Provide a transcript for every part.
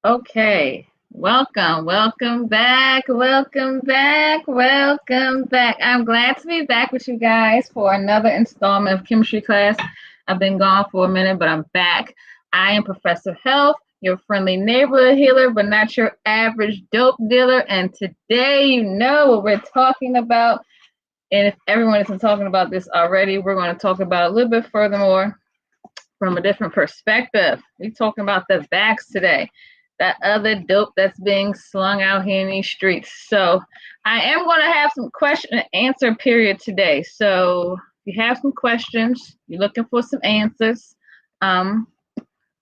Okay, welcome back, welcome back, welcome back. I'm glad to be back with you guys for another installment of chemistry class. I've been gone for a minute, but I'm back. I am Professor Health, your friendly neighborhood healer, but not your average dope dealer. And today, you know what we're talking about. And if everyone isn't talking about this already, we're going to talk about a little bit furthermore from a different perspective. We're talking about the vax today, that other dope that's being slung out here in these streets. So I am going to have some question and answer period today. So if you have some questions, you're looking for some answers, I'm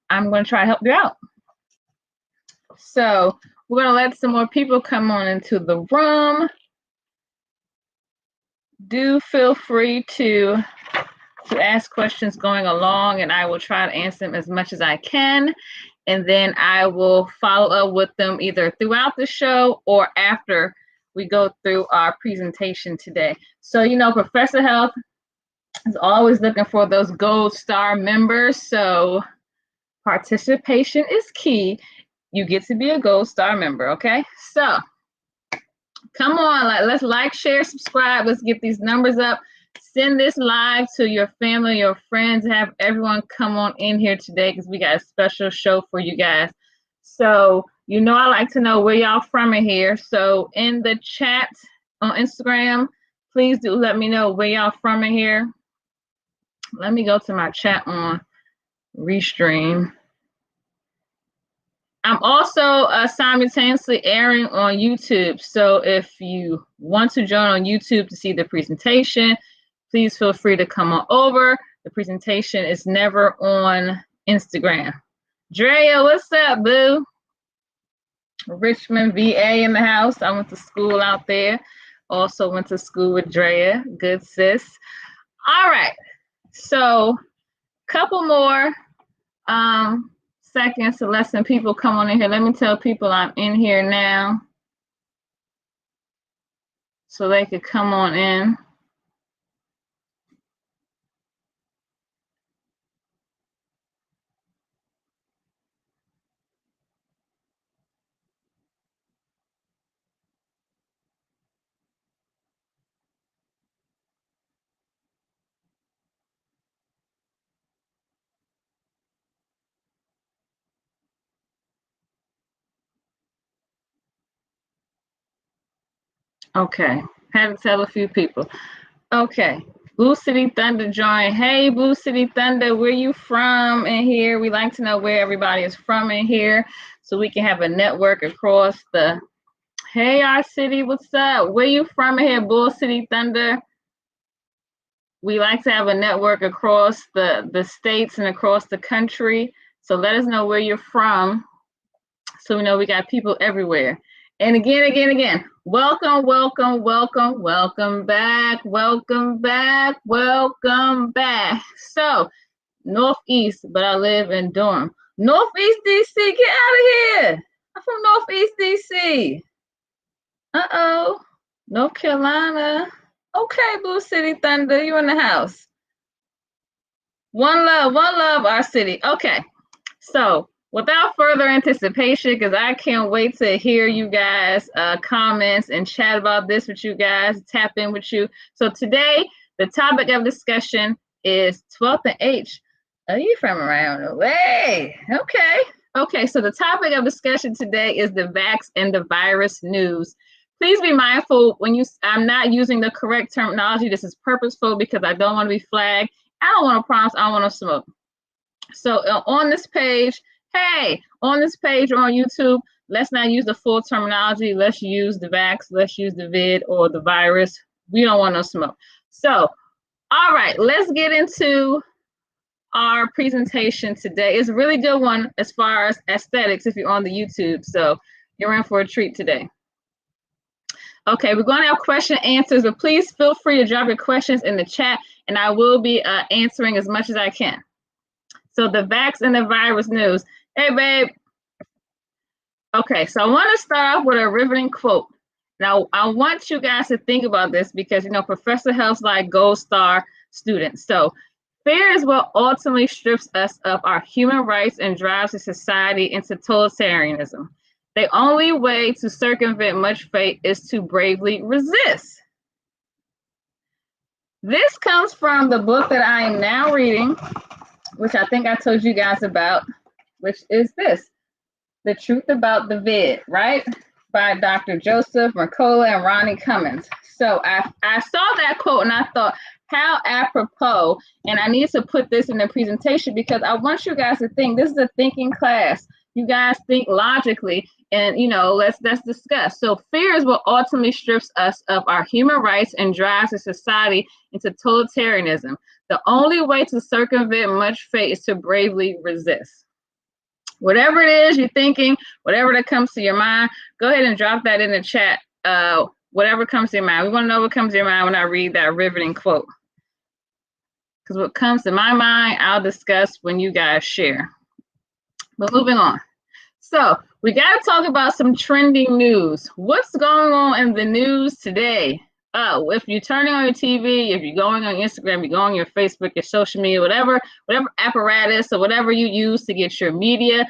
going to try to help you out. So we're going to let some more people come on into the room. Do feel free to ask questions going along, and I will try to answer them as much as I can. And then I will follow up with them either throughout the show or after we go through our presentation today. So, you know, Professor Health is always looking for those gold star members. So participation is key. You get to be a gold star member, okay? So come on, let's like, share, subscribe. Let's get these numbers up. Send this live to your family, your friends, have everyone come on in here today because we got a special show for you guys. So, you know, I like to know where y'all from in here. So in the chat on Instagram, please do let me know where y'all from in here. Let me go to my chat on Restream. I'm also simultaneously airing on YouTube. So if you want to join on YouTube to see the presentation, please feel free to come on over. The presentation is never on Instagram. Drea, what's up, boo? Richmond, VA in the house. I went to school out there. Also went to school with Drea. Good sis. All right. So couple more seconds to let some people come on in here. Let me tell people I'm in here now so they could come on in. Okay, had to tell a few people. Okay, Blue City Thunder joined. Hey, Blue City Thunder, where you from in here? We like to know where everybody is from in here so we can have a network across the. Hey, our city, what's up? Where you from in here, Blue City Thunder? We like to have a network across the states and across the country. So let us know where you're from so we know we got people everywhere. And again, welcome back, welcome back. So, Northeast, but I live in Durham. Northeast DC, get out of here. I'm from Northeast DC. Uh-oh, North Carolina. Okay, Blue City Thunder, you in the house. One love, our city. Okay, so without further anticipation, because I can't wait to hear you guys comments and chat about this with you guys, tap in with you. So today, the topic of discussion is 12th and H. Are you from around the way? Okay, so the topic of discussion today is the Vax and the Virus news. Please be mindful when I'm not using the correct terminology. This is purposeful because I don't want to be flagged. I don't want to promise, I don't want to smoke. So on this page, hey, on this page or on YouTube, let's not use the full terminology. Let's use the vax, let's use the vid or the virus. We don't want no smoke. So, all right, let's get into our presentation today. It's a really good one as far as aesthetics if you're on the YouTube. So you're in for a treat today. Okay, we're going to have question and answers, but please feel free to drop your questions in the chat and I will be answering as much as I can. So the vax and the virus news. Hey, babe. Okay, so I want to start off with a riveting quote. Now, I want you guys to think about this because, you know, Professor Health's like gold star students. So fear is what ultimately strips us of our human rights and drives a society into totalitarianism. The only way to circumvent much fate is to bravely resist. This comes from the book that I am now reading, which I think I told you guys about, which is this, The Truth About the Vid, right? By Dr. Joseph Mercola and Ronnie Cummins. So I saw that quote and I thought, how apropos, and I need to put this in the presentation because I want you guys to think. This is a thinking class. You guys think logically, and let's discuss. So fear is what ultimately strips us of our human rights and drives a society into totalitarianism. The only way to circumvent much fate is to bravely resist. Whatever it is you're thinking, whatever that comes to your mind, go ahead and drop that in the chat. Whatever comes to your mind. We want to know what comes to your mind when I read that riveting quote. Because what comes to my mind, I'll discuss when you guys share. But moving on. So we got to talk about some trending news. What's going on in the news today? Oh, if you're turning on your TV, if you're going on Instagram, you're going on your Facebook, your social media, whatever apparatus or whatever you use to get your media,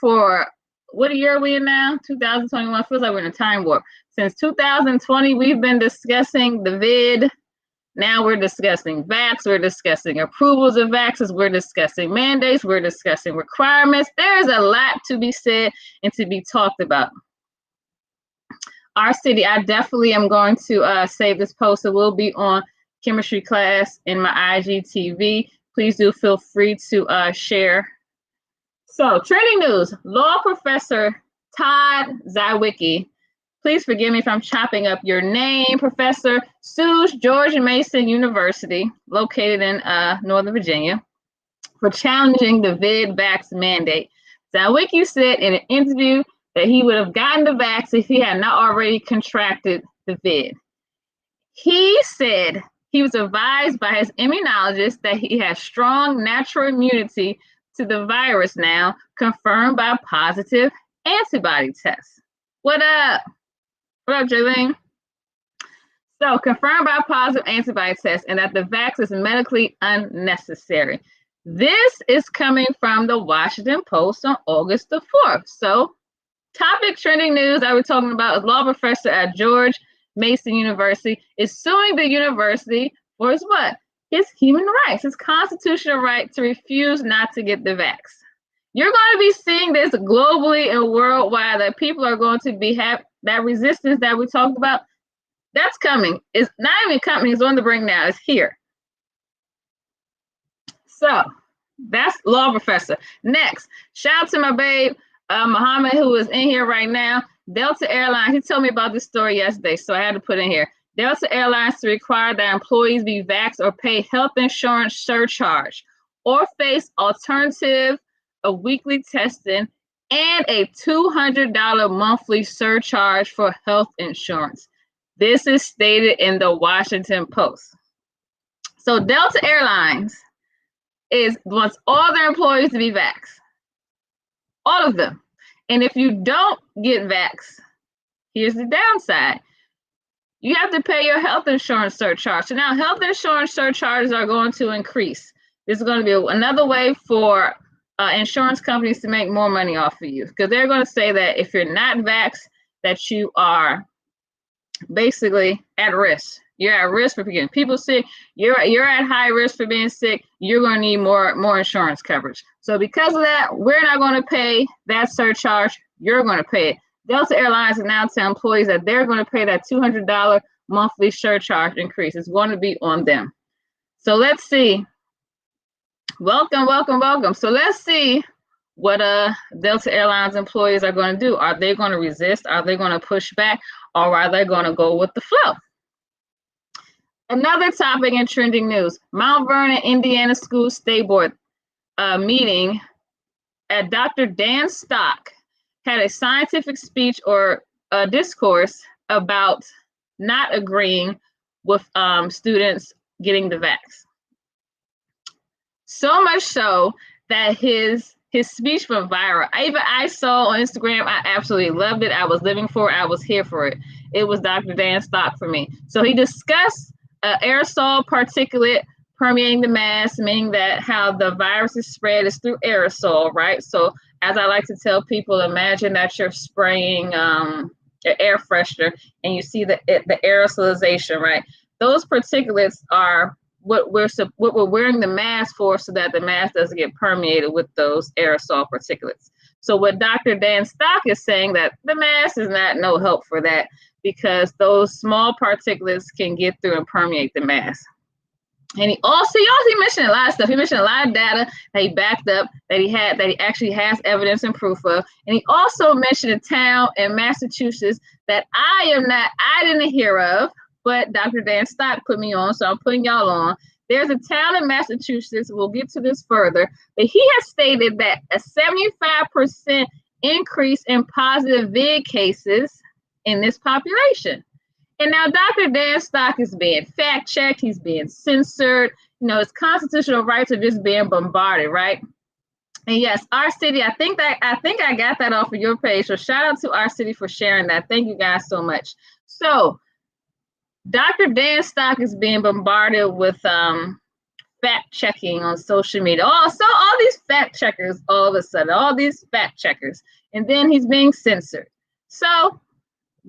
for what year are we in now? 2021. Feels like we're in a time warp. Since 2020, we've been discussing the vid. Now we're discussing vax. We're discussing approvals of vaxes. We're discussing mandates. We're discussing requirements. There's a lot to be said and to be talked about. Our city, I definitely am going to save this post. It will be on chemistry class in my IGTV. Please do feel free to share. So, trending news, law professor Todd Zawicki, please forgive me if I'm chopping up your name, professor, sues George Mason University, located in Northern Virginia, for challenging the VidVax mandate. Zawicki said in an interview that he would have gotten the vax if he had not already contracted the vid. He said he was advised by his immunologist that he has strong natural immunity to the virus now, confirmed by positive antibody tests. What up? What up, Jaylene? So, confirmed by positive antibody tests and that the vax is medically unnecessary. This is coming from the Washington Post on August the 4th. So, topic trending news I was talking about is law professor at George Mason University is suing the university for his what? His human rights, his constitutional right to refuse not to get the vax. You're going to be seeing this globally and worldwide, that people are going to be that resistance that we talked about. That's coming. It's not even coming. It's on the brink now. It's here. So that's law professor. Next, shout out to my babe, Muhammad, who is in here right now. Delta Airlines, he told me about this story yesterday, so I had to put in here. Delta Airlines to require that employees be vaxxed or pay health insurance surcharge or face alternative of weekly testing and a $200 monthly surcharge for health insurance. This is stated in the Washington Post. So Delta Airlines wants all their employees to be vaxxed. All of them. And if you don't get vaxxed, here's the downside. You have to pay your health insurance surcharge. So now health insurance surcharges are going to increase. This is going to be another way for insurance companies to make more money off of you, because they're going to say that if you're not vaxxed, that you are basically at risk. You're at risk for getting people sick. You're at high risk for being sick. You're going to need more insurance coverage. So because of that, we're not going to pay that surcharge. You're going to pay it. Delta Airlines announced to employees that they're going to pay that $200 monthly surcharge increase. It's going to be on them. So let's see. Welcome, welcome, welcome. So let's see what Delta Airlines employees are going to do. Are they going to resist? Are they going to push back? Or are they going to go with the flow? Another topic in trending news, Mount Vernon, Indiana School State Board meeting at Dr. Dan Stock had a scientific speech or a discourse about not agreeing with students getting the vax. So much so that his speech went viral. I saw on Instagram, I absolutely loved it. I was living for it. I was here for it. It was Dr. Dan Stock for me. So he discussed aerosol particulate permeating the mask, meaning that how the virus is spread is through aerosol, right? So as I like to tell people, imagine that you're spraying an air freshener and you see the aerosolization, right? Those particulates are what we're wearing the mask for, so that the mask doesn't get permeated with those aerosol particulates. So what Dr. Dan Stock is saying, that the mask is not no help for that, because those small particulates can get through and permeate the mask. And he also mentioned a lot of stuff. He mentioned a lot of data that he backed up, that he actually has evidence and proof of. And he also mentioned a town in Massachusetts that I didn't hear of, but Dr. Dan Stock put me on, so I'm putting y'all on. There's a town in Massachusetts, we'll get to this further, but he has stated that a 75% increase in positive vid cases in this population. And now Dr. Dan Stock is being fact-checked, he's being censored, his constitutional rights are just being bombarded, right? And yes, our city, I think I got that off of your page, so shout out to our city for sharing that. Thank you guys so much. So Dr. Dan Stock is being bombarded with fact checking on social media. So all these fact checkers, all of a sudden, all these fact checkers, and then he's being censored. So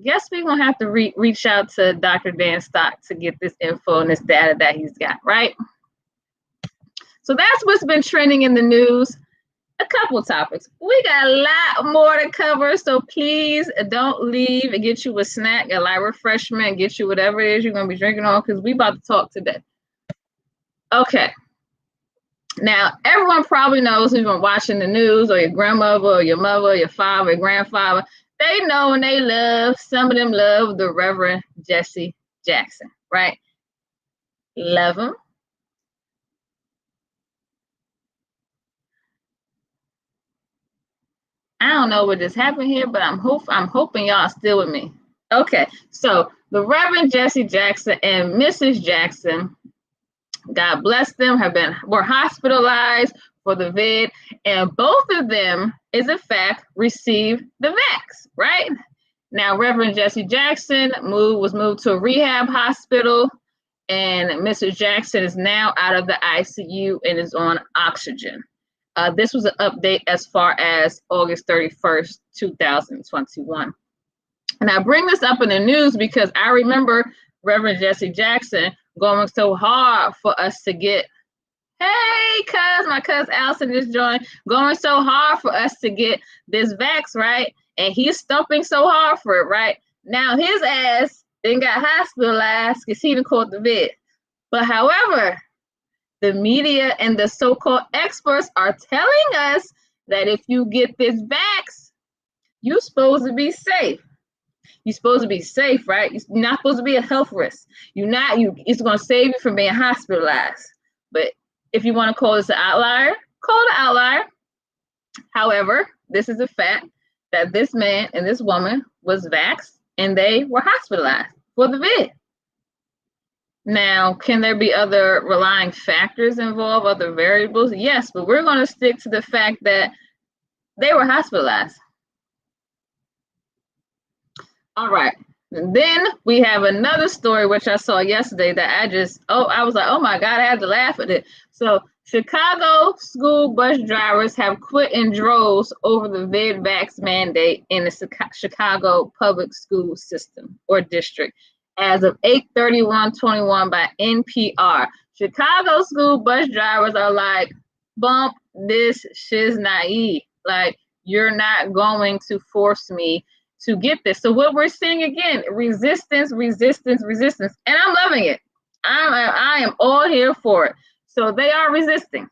guess we're gonna have to reach out to Dr. Dan Stock to get this info and this data that he's got, right? So that's what's been trending in the news. A couple topics. We got a lot more to cover, so please don't leave and get you a snack, a light refreshment, get you whatever it is you're gonna be drinking on, because we about to talk today. Okay. Now, everyone probably knows who's been watching the news, or your grandmother, or your mother, or your father, or grandfather. They know and they love, some of them love the Reverend Jesse Jackson, right? Love him. I don't know what just happened here, but I'm hoping y'all still with me. Okay, so the Reverend Jesse Jackson and Mrs. Jackson, God bless them, were hospitalized for the vid, and both of them, is in fact, received the vax, right? Now, Reverend Jesse Jackson was moved to a rehab hospital, and Mrs. Jackson is now out of the ICU and is on oxygen. This was an update as far as August 31st, 2021. And I bring this up in the news because I remember Reverend Jesse Jackson going so hard for us to get, hey, my cousin Allison just joined, going so hard for us to get this vax, right? And he's stumping so hard for it, right? Now his ass then got hospitalized because he didn't caught the vid. But however, the media and the so-called experts are telling us that if you get this vax, you're supposed to be safe. You're supposed to be safe, right? You're not supposed to be a health risk. It's going to save you from being hospitalized. But if you want to call this an outlier, call it an outlier. However, this is a fact that this man and this woman was vaxxed and they were hospitalized for the vid. Now, can there be other relying factors involved, other variables? Yes, but we're going to stick to the fact that they were hospitalized. All right. And then we have another story, which I saw yesterday that I was like, oh my God, I had to laugh at it. So Chicago school bus drivers have quit in droves over the vid-vax mandate in the Chicago public school system or district. As of 8/31/21 by NPR, Chicago school bus drivers are like, bump this shiznai. Like, you're not going to force me to get this. So what we're seeing again, resistance. And I'm loving it. I am all here for it. So they are resisting.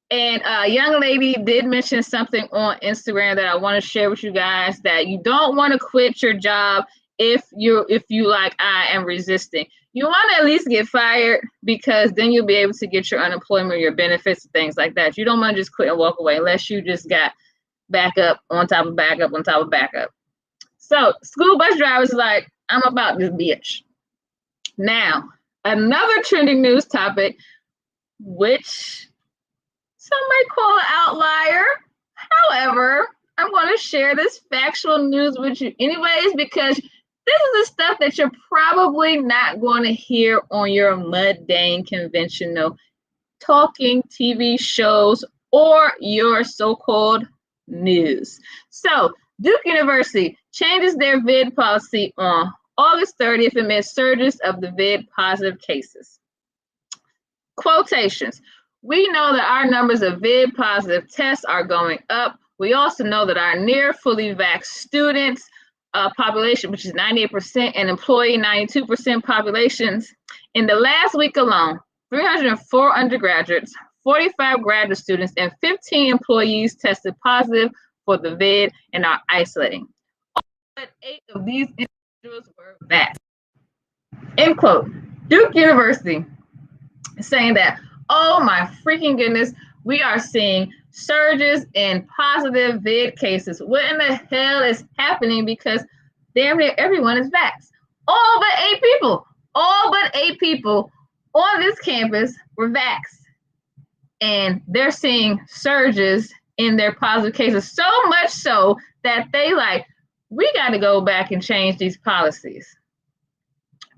And a young lady did mention something on Instagram that I want to share with you guys, that you don't want to quit your job if you like, I am resisting. You want to at least get fired, because then you'll be able to get your unemployment, your benefits, things like that. You don't want to just quit and walk away unless you just got backup on top of backup on top of backup. So school bus drivers are like, I'm about this bitch. Now, another trending news topic, which some might call an outlier. However, I'm going to share this factual news with you anyways, because This is the stuff that you're probably not going to hear on your mundane, conventional talking TV shows or your so-called news. So, Duke University changes their vid policy on August 30th amid surges of the vid positive cases. Quotations. We know that our numbers of vid positive tests are going up. We also know that our near fully vaxxed students population, which is 98%, and employee 92% populations, in the last week alone, 304 undergraduates, 45 graduate students, and 15 employees tested positive for the vid and are isolating. All but 8 of these individuals were vaxxed. End quote. Duke University is saying that, oh my freaking goodness, we are seeing surges in positive vid cases. What in the hell is happening? Because damn near everyone is vaxxed. All but 8 people. All but 8 people on this campus were vaxxed. And they're seeing surges in their positive cases, so much so that they like, we got to go back and change these policies.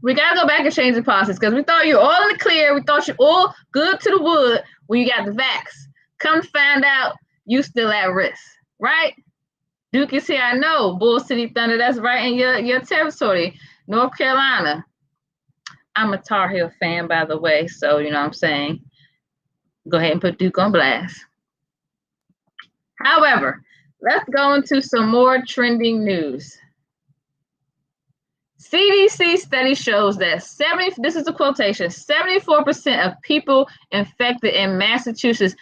We got to go back and change the policies because we thought you were all in the clear. We thought you all good to the wood when you got the vax. Come to find out, you still at risk, right? Duke is here, I know. Bull City Thunder, that's right in your territory. North Carolina. I'm a Tar Heel fan, by the way, so you know what I'm saying. Go ahead and put Duke on blast. However, let's go into some more trending news. CDC study shows that this is a quotation, 74% of people infected in Massachusetts.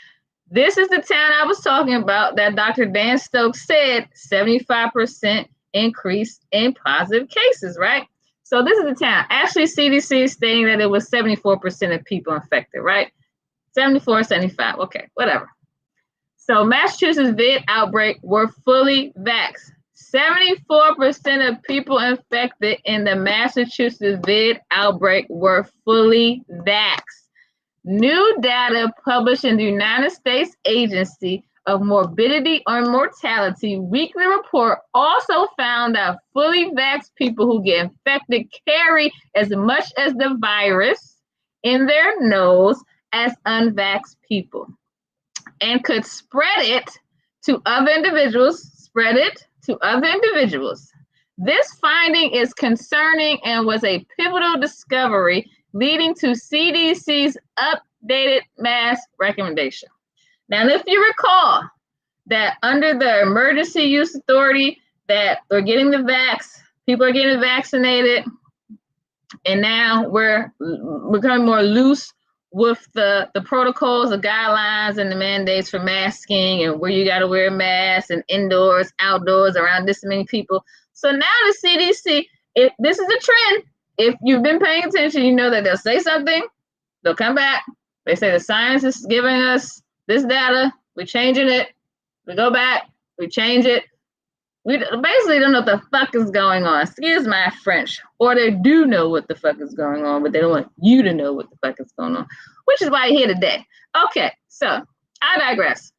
This is the town I was talking about that Dr. Dan Stokes said 75% increase in positive cases, right? So this is the town. Actually, CDC is stating that it was 74% of people infected, right? 74, 75, okay, whatever. So Massachusetts vid outbreak were fully vaxxed. 74% of people infected in the Massachusetts vid outbreak were fully vaxxed. New data published in the United States Agency of Morbidity and Mortality weekly report also found that fully vaxxed people who get infected carry as much as the virus in their nose as unvaxxed people and could spread it to other individuals, This finding is concerning and was a pivotal discovery leading to CDC's updated mask recommendation. Now, if you recall that under the emergency use authority that they're getting the vax, people are getting vaccinated, and now we're becoming more loose with the protocols, the guidelines, and the mandates for masking and where you got to wear a mask and indoors, outdoors, around this many people. So now the CDC, this is a trend. If you've been paying attention, you know that they'll say something, they'll come back. They say the science is giving us this data, we're changing it, we go back, we change it. We basically don't know what the fuck is going on. Excuse my French. Or they do know what the fuck is going on, but they don't want you to know what the fuck is going on, which is why you're here today. Okay, so I digress.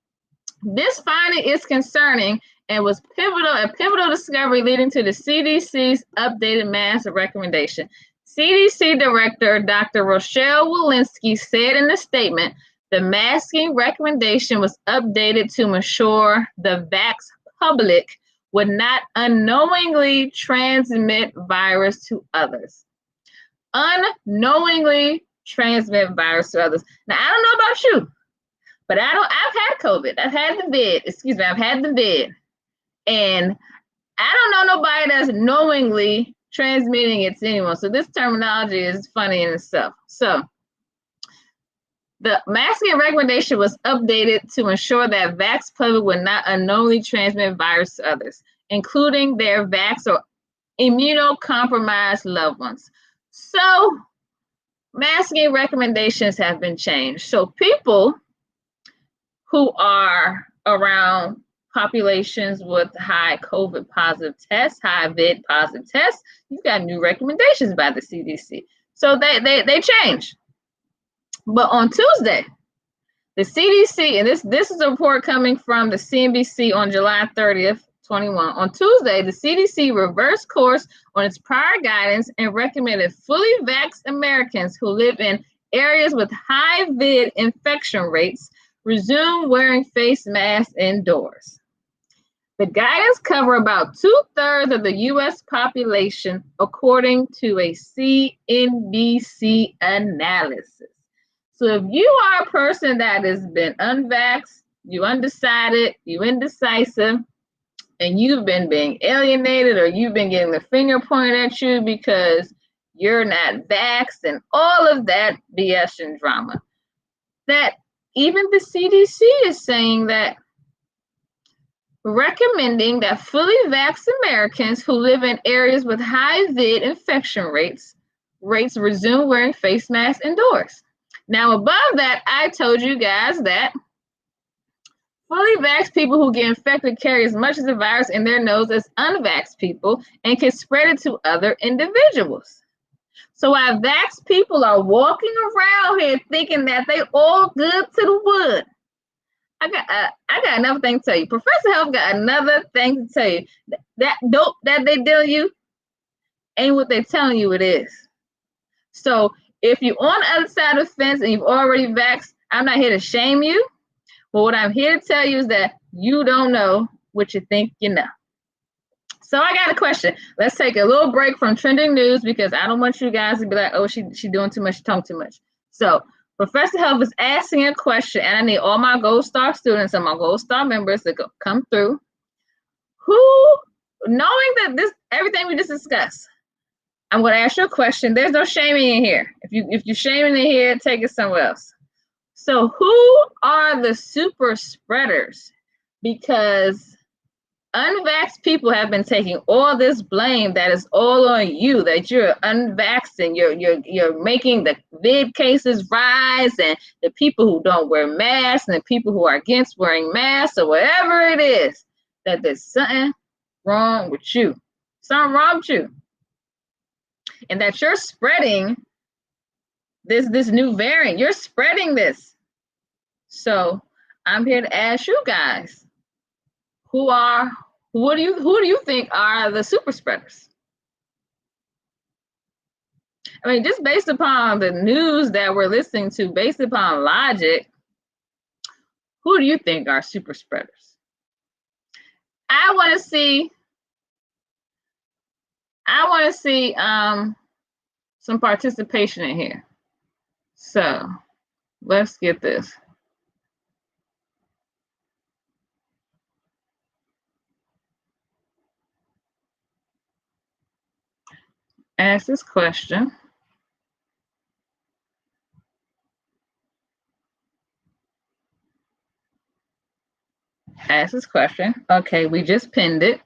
This finding is concerning and was a pivotal discovery leading to the CDC's updated mask recommendation. CDC Director Dr. Rochelle Walensky said in a statement, the masking recommendation was updated to ensure the vax public would not unknowingly transmit virus to others. Unknowingly transmit virus to others. Now, I don't know about you, but I've had COVID. I've had the vid. And I don't know nobody that's knowingly transmitting it to anyone. So this terminology is funny in itself. So the masking recommendation was updated to ensure that vax public would not unknowingly transmit virus to others, including their vax or immunocompromised loved ones. So masking recommendations have been changed. So people who are around populations with high COVID positive tests, high vid positive tests, you've got new recommendations by the CDC. So they changed. But on Tuesday, the CDC, and this is a report coming from the CNBC on July 30th, 21. On Tuesday, the CDC reversed course on its prior guidance and recommended fully vaxxed Americans who live in areas with high vid infection rates resume wearing face masks indoors. The guidance covers about 2/3 of the U.S. population, according to a CNBC analysis. So if you are a person that has been unvaxxed, you undecided, you indecisive, and you've been being alienated or you've been getting the finger pointed at you because you're not vaxxed and all of that BS and drama, that even the CDC is saying that recommending that fully vaxxed Americans who live in areas with high vid infection rates resume wearing face masks indoors. Now, above that, I told you guys that fully vaxxed people who get infected carry as much of the virus in their nose as unvaxxed people and can spread it to other individuals. So while vaxxed people are walking around here thinking that they all good to the wood, I got another thing to tell you. Professor Health got another thing to tell you. That dope that they deal you ain't what they're telling you it is. So if you're on the other side of the fence and you've already vaxxed, I'm not here to shame you. But what I'm here to tell you is that you don't know what you think you know. So I got a question. Let's take a little break from trending news because I don't want you guys to be like, oh, she doing too much, she talking too much. So Professor Health is asking a question, and I need all my Gold Star students and my Gold Star members to come through. Who, knowing that this everything we just discussed, I'm going to ask you a question. There's no shaming in here. If you're shaming in here, take it somewhere else. So who are the super spreaders? Because unvaxxed people have been taking all this blame that is all on you, that you're unvaxxed and you're making the vid cases rise, and the people who don't wear masks and the people who are against wearing masks or whatever it is, that there's something wrong with you. Something wrong with you. And that you're spreading this new variant. You're spreading this. So I'm here to ask you guys, who do you think are the super spreaders? I mean, just based upon the news that we're listening to, based upon logic, who do you think are super spreaders? I want to see some participation in here. So let's get this. Ask this question. Ask this question. Okay, we just pinned it.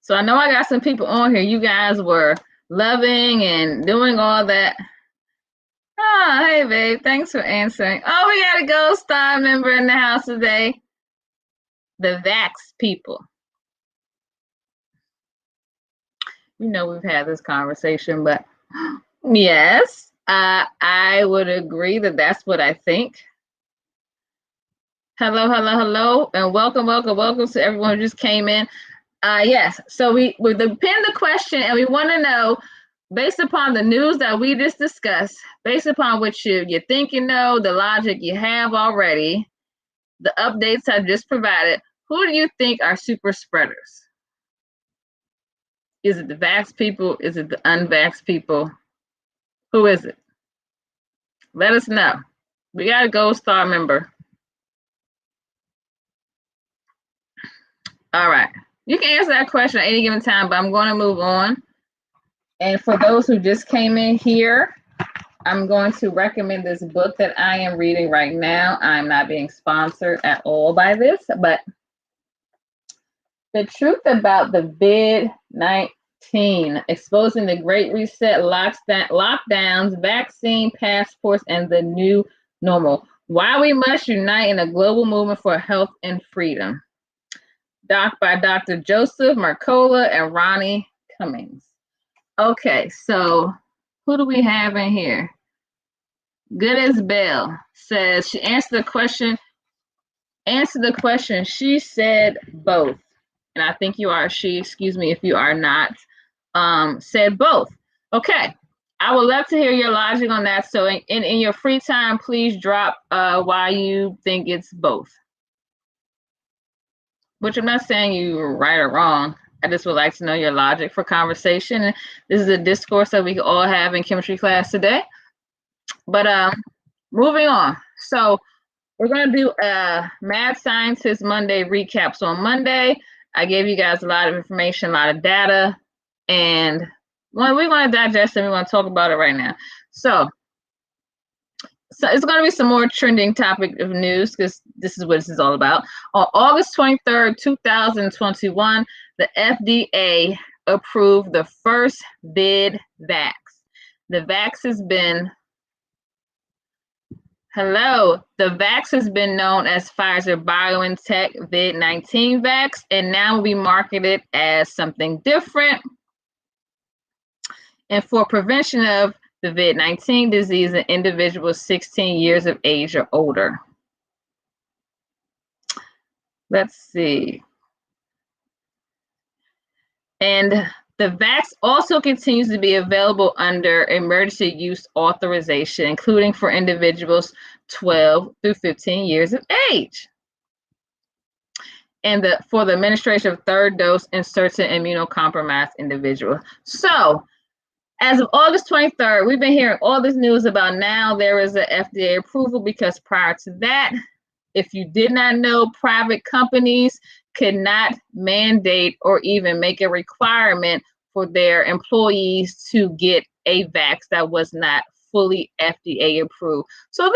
So I know I got some people on here. You guys were loving and doing all that. Oh, hey, babe. Thanks for answering. Oh, we got a Gold Star member in the house today. The Vax people. You know we've had this conversation, but yes, I would agree that that's what I think. Hello, and welcome to everyone who just came in. Yes, so we pinned the question, and we want to know, based upon the news that we just discussed, based upon what you think you know, the logic you have already, the updates I've just provided, who do you think are super spreaders? Is it the vax people? Is it the unvaxxed people? Who is it? Let us know. We got a Gold Star member. All right. You can answer that question at any given time, but I'm going to move on. And for those who just came in here, I'm going to recommend this book that I am reading right now. I'm not being sponsored at all by this, but The Truth About the COVID-19, Exposing the Great Reset, Lockdowns, Vaccine Passports, and the New Normal. Why We Must Unite in a Global Movement for Health and Freedom. By Dr. Joseph Mercola and Ronnie Cummings. Okay, so who do we have in here? Good as Bell says she answered the question, answer the question. She said both. And I think you are she, excuse me if you are not, said both. Okay. I would love to hear your logic on that. So in your free time, please drop why you think it's both. Which I'm not saying you're right or wrong. I just would like to know your logic for conversation. And this is a discourse that we can all have in chemistry class today. But moving on. So we're going to do a Mad Scientist Monday recap. So on Monday, I gave you guys a lot of information, a lot of data, and we're going to digest it. We want to talk about it right now. So it's going to be some more trending topic of news because this is what this is all about. On August 23rd, 2021, the FDA approved the first Vax. The Vax has been the Vax has been known as Pfizer BioNTech COVID-19 Vax, and now will be marketed as something different and for prevention of the COVID-19 disease in individuals 16 years of age or older. Let's see. And the Vax also continues to be available under emergency use authorization, including for individuals 12 through 15 years of age. And for the administration of third dose in certain immunocompromised individuals. So, as of August 23rd, we've been hearing all this news about now there is an FDA approval because prior to that, if you did not know, private companies could not mandate or even make a requirement for their employees to get a vax that was not fully FDA approved. So when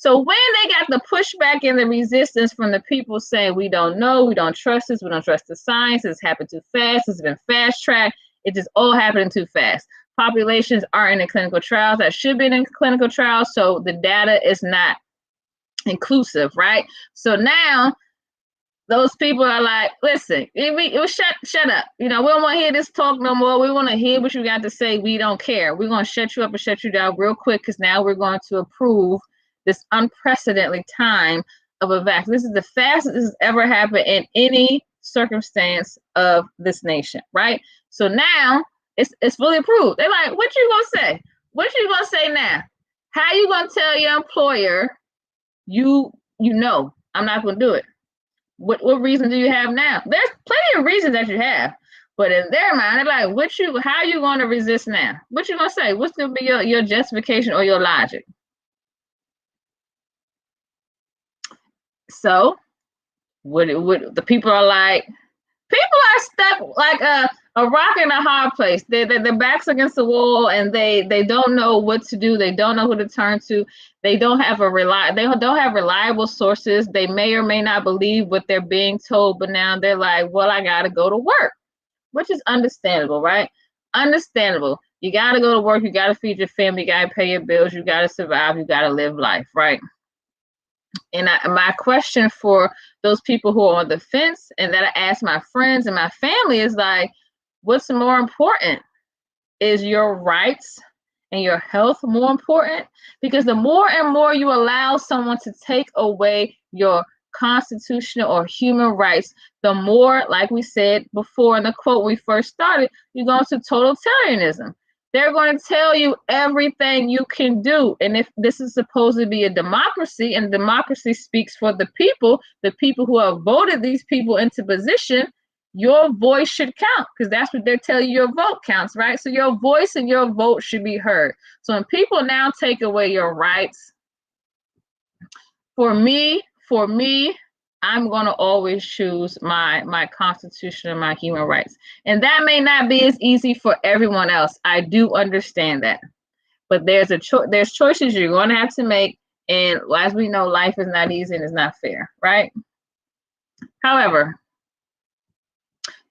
they got the pushback and the resistance from the people saying, we don't know, we don't trust this, we don't trust the science, it's happened too fast, it's been fast tracked, it just all happening too fast. Populations are in the clinical trials that should be in clinical trials, so the data is not inclusive, right? So now those people are like, listen, shut up. You know, we don't want to hear this talk no more. We want to hear what you got to say. We don't care. We're going to shut you up and shut you down real quick because now we're going to approve this unprecedented time of a vaccine. This is the fastest this has ever happened in any circumstance of this nation, right? So now it's fully approved. They're like, what you gonna say? What you gonna say now? How you gonna tell your employer you know I'm not gonna do it? What reason do you have now? There's plenty of reasons that you have, but in their mind, they're like, how you going to resist now? What you gonna say? What's gonna be your justification or your logic? So, what the people are like? People are stuck like a rock in a hard place. Their backs against the wall, and they don't know what to do. They don't know who to turn to. They don't have reliable sources. They may or may not believe what they're being told, but now they're like, well, I gotta go to work, which is understandable, right? Understandable. You gotta go to work. You gotta feed your family. You gotta pay your bills. You gotta survive. You gotta live life, right? And my question for those people who are on the fence and that I ask my friends and my family is like, what's more important? Is your rights and your health more important? Because the more and more you allow someone to take away your constitutional or human rights, the more, like we said before in the quote we first started, you go into totalitarianism. They're going to tell you everything you can do. And if this is supposed to be a democracy, and democracy speaks for the people who have voted these people into position, your voice should count because that's what they're telling you your vote counts, right? So your voice and your vote should be heard. So when people now take away your rights, for me, I'm going to always choose my constitution and my human rights. And that may not be as easy for everyone else. I do understand that. But there's choices you're going to have to make. And as we know, life is not easy and it's not fair, right? However,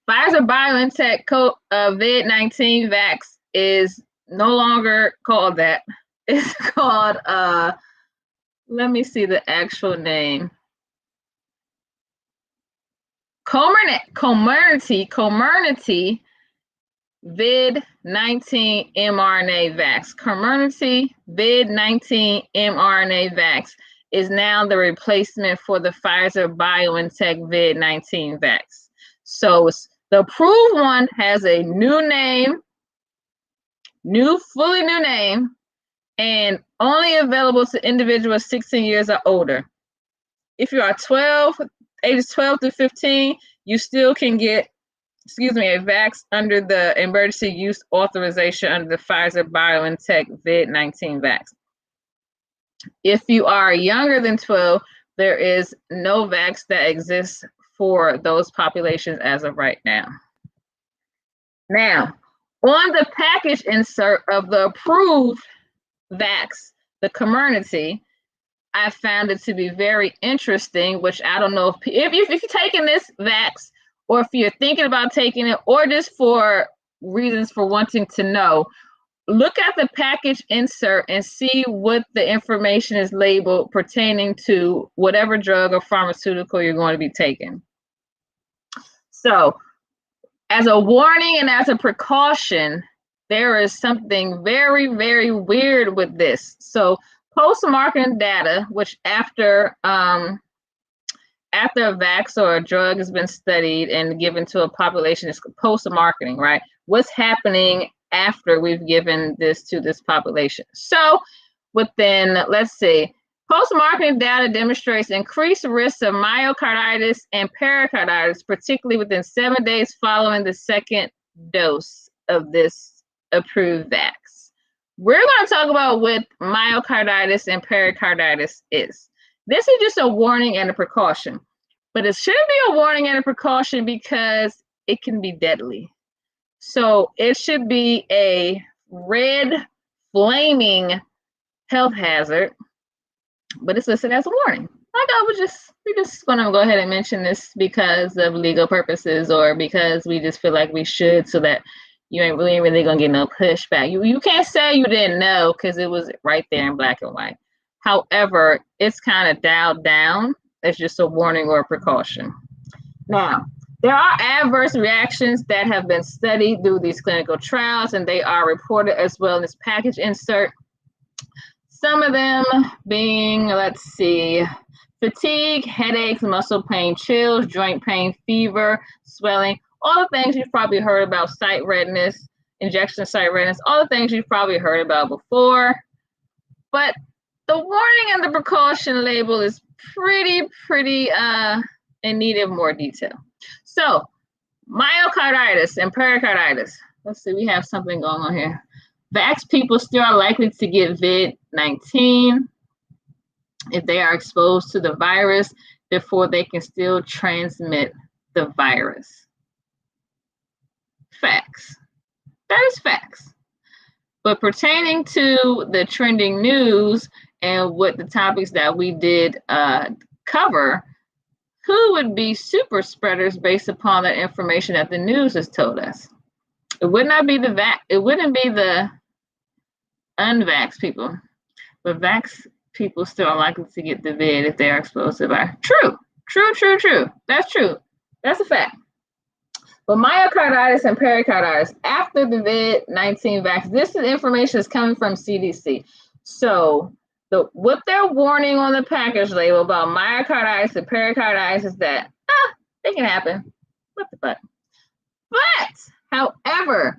Pfizer BioNTech COVID-19 Vax is no longer called that. It's called, let me see the actual name. Comirnaty Vid-19 mRNA Vax. Comirnaty Vid-19 mRNA Vax is now the replacement for the Pfizer-BioNTech COVID-19 vax. So the approved one has a new name, fully new name, and only available to individuals 16 years or older. If you are ages 12 to 15, you still can get, a vax under the emergency use authorization under the Pfizer-BioNTech COVID-19 vax. If you are younger than 12, there is no vax that exists for those populations as of right now. Now, on the package insert of the approved vax, the Comirnaty, I found it to be very interesting, which I don't know if you're taking this vax, or if you're thinking about taking it, or just for reasons for wanting to know, look at the package insert and see what the information is labeled pertaining to whatever drug or pharmaceutical you're going to be taking. So, as a warning and as a precaution, there is something very, very weird with this. So, post-marketing data, which after a vax or a drug has been studied and given to a population, is post-marketing, right? What's happening after we've given this to this population? So within, let's see, post-marketing data demonstrates increased risks of myocarditis and pericarditis, particularly within 7 days following the second dose of this approved vax. We're going to talk about what myocarditis and pericarditis is. This is just a warning and a precaution, but it shouldn't be a warning and a precaution because it can be deadly. So it should be a red flaming health hazard, but it's listed as a warning. I thought we're just going to go ahead and mention this because of legal purposes, or because we just feel like we should, so that you ain't really going to get no pushback. You can't say you didn't know because it was right there in black and white. However, it's kind of dialed down. It's just a warning or a precaution. Now, there are adverse reactions that have been studied through these clinical trials, and they are reported as well in this package insert. Some of them being, let's see, fatigue, headaches, muscle pain, chills, joint pain, fever, swelling, all the things you've probably heard about, site redness, injection site redness, all the things you've probably heard about before. But the warning and the precaution label is pretty in need of more detail. So, myocarditis and pericarditis. Let's see, we have something going on here. Vax people still are likely to get COVID-19 if they are exposed to the virus, therefore they can still transmit the virus. Facts. That is facts. But pertaining to the trending news and what the topics that we did cover, who would be super spreaders based upon the information that the news has told us? It would not be it wouldn't be the unvaxxed people, but vax people still are likely to get the vid if they are exposed to the virus. True. That's true. That's a fact. But myocarditis and pericarditis after the COVID-19 vaccine, this is information is coming from CDC. So what they're warning on the package label about myocarditis and pericarditis is that they can happen. What the fuck? But however,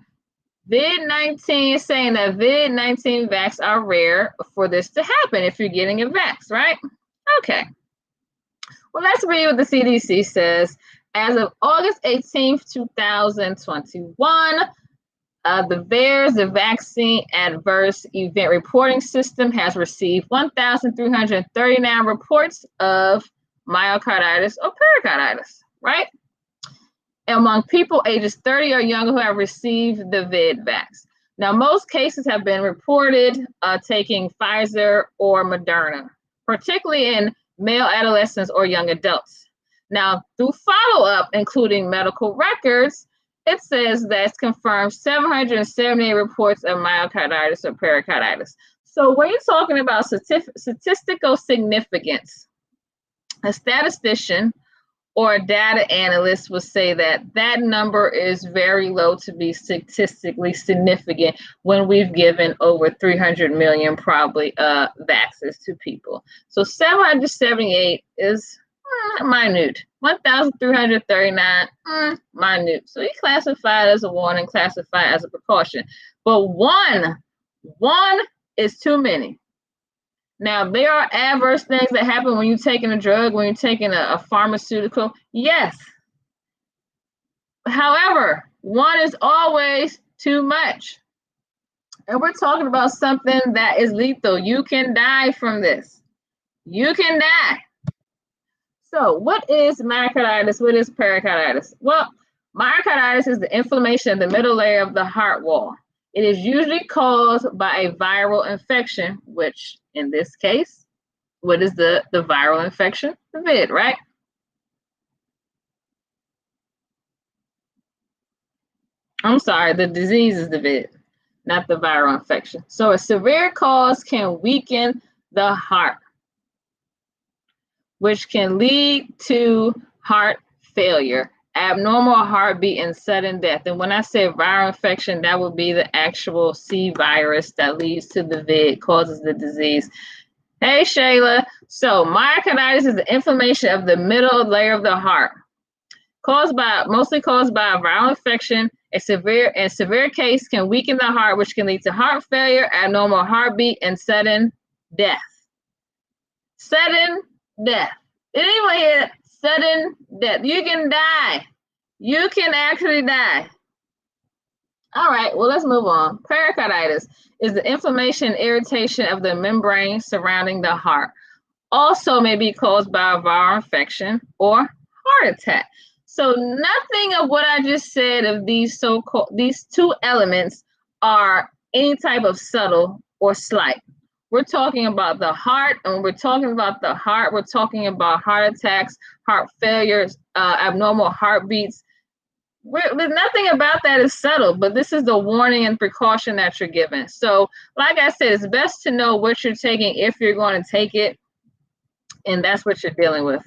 COVID-19 is saying that COVID-19 vax are rare for this to happen if you're getting a vax, right? Okay. Well, let's read what the CDC says. As of August 18th, 2021, the VAERS, the Vaccine Adverse Event Reporting System, has received 1,339 reports of myocarditis or pericarditis, right? Among people ages 30 or younger who have received the VidVax. Now, most cases have been reported taking Pfizer or Moderna, particularly in male adolescents or young adults. Now, through follow-up, including medical records, it says that it's confirmed 778 reports of myocarditis or pericarditis. So when you're talking about statistical significance, a statistician or data analysts will say that that number is very low to be statistically significant when we've given over 300 million probably vaccines to people. So 778 is minute. 1,339, minute. So he classified as a warning, classified as a precaution. But one is too many. Now, there are adverse things that happen when you're taking a drug, when you're taking a pharmaceutical. Yes. However, one is always too much. And we're talking about something that is lethal. You can die from this. You can die. So what is myocarditis? What is pericarditis? Well, myocarditis is the inflammation of the middle layer of the heart wall. It is usually caused by a viral infection, which in this case, what is the viral infection? The vid, right? I'm sorry, the disease is the vid, not the viral infection. So a severe cause can weaken the heart, which can lead to heart failure, abnormal heartbeat, and sudden death. And when I say viral infection, that would be the actual C virus that leads to the vid, causes the disease. Hey, Shayla. So myocarditis is the inflammation of the middle layer of the heart, mostly caused by a viral infection. A severe case can weaken the heart, which can lead to heart failure, abnormal heartbeat, and sudden death. Sudden death. Anyone here? Sudden death. You can die. You can actually die. All right, well, let's move on. Pericarditis is the inflammation and irritation of the membrane surrounding the heart. Also may be caused by a viral infection or heart attack. So nothing of what I just said of these two elements are any type of subtle or slight. We're talking about the heart, and when we're talking about the heart, we're talking about heart attacks, heart failures, abnormal heartbeats. There's nothing about that is subtle, but this is the warning and precaution that you're given. So like I said, it's best to know what you're taking if you're going to take it, and that's what you're dealing with.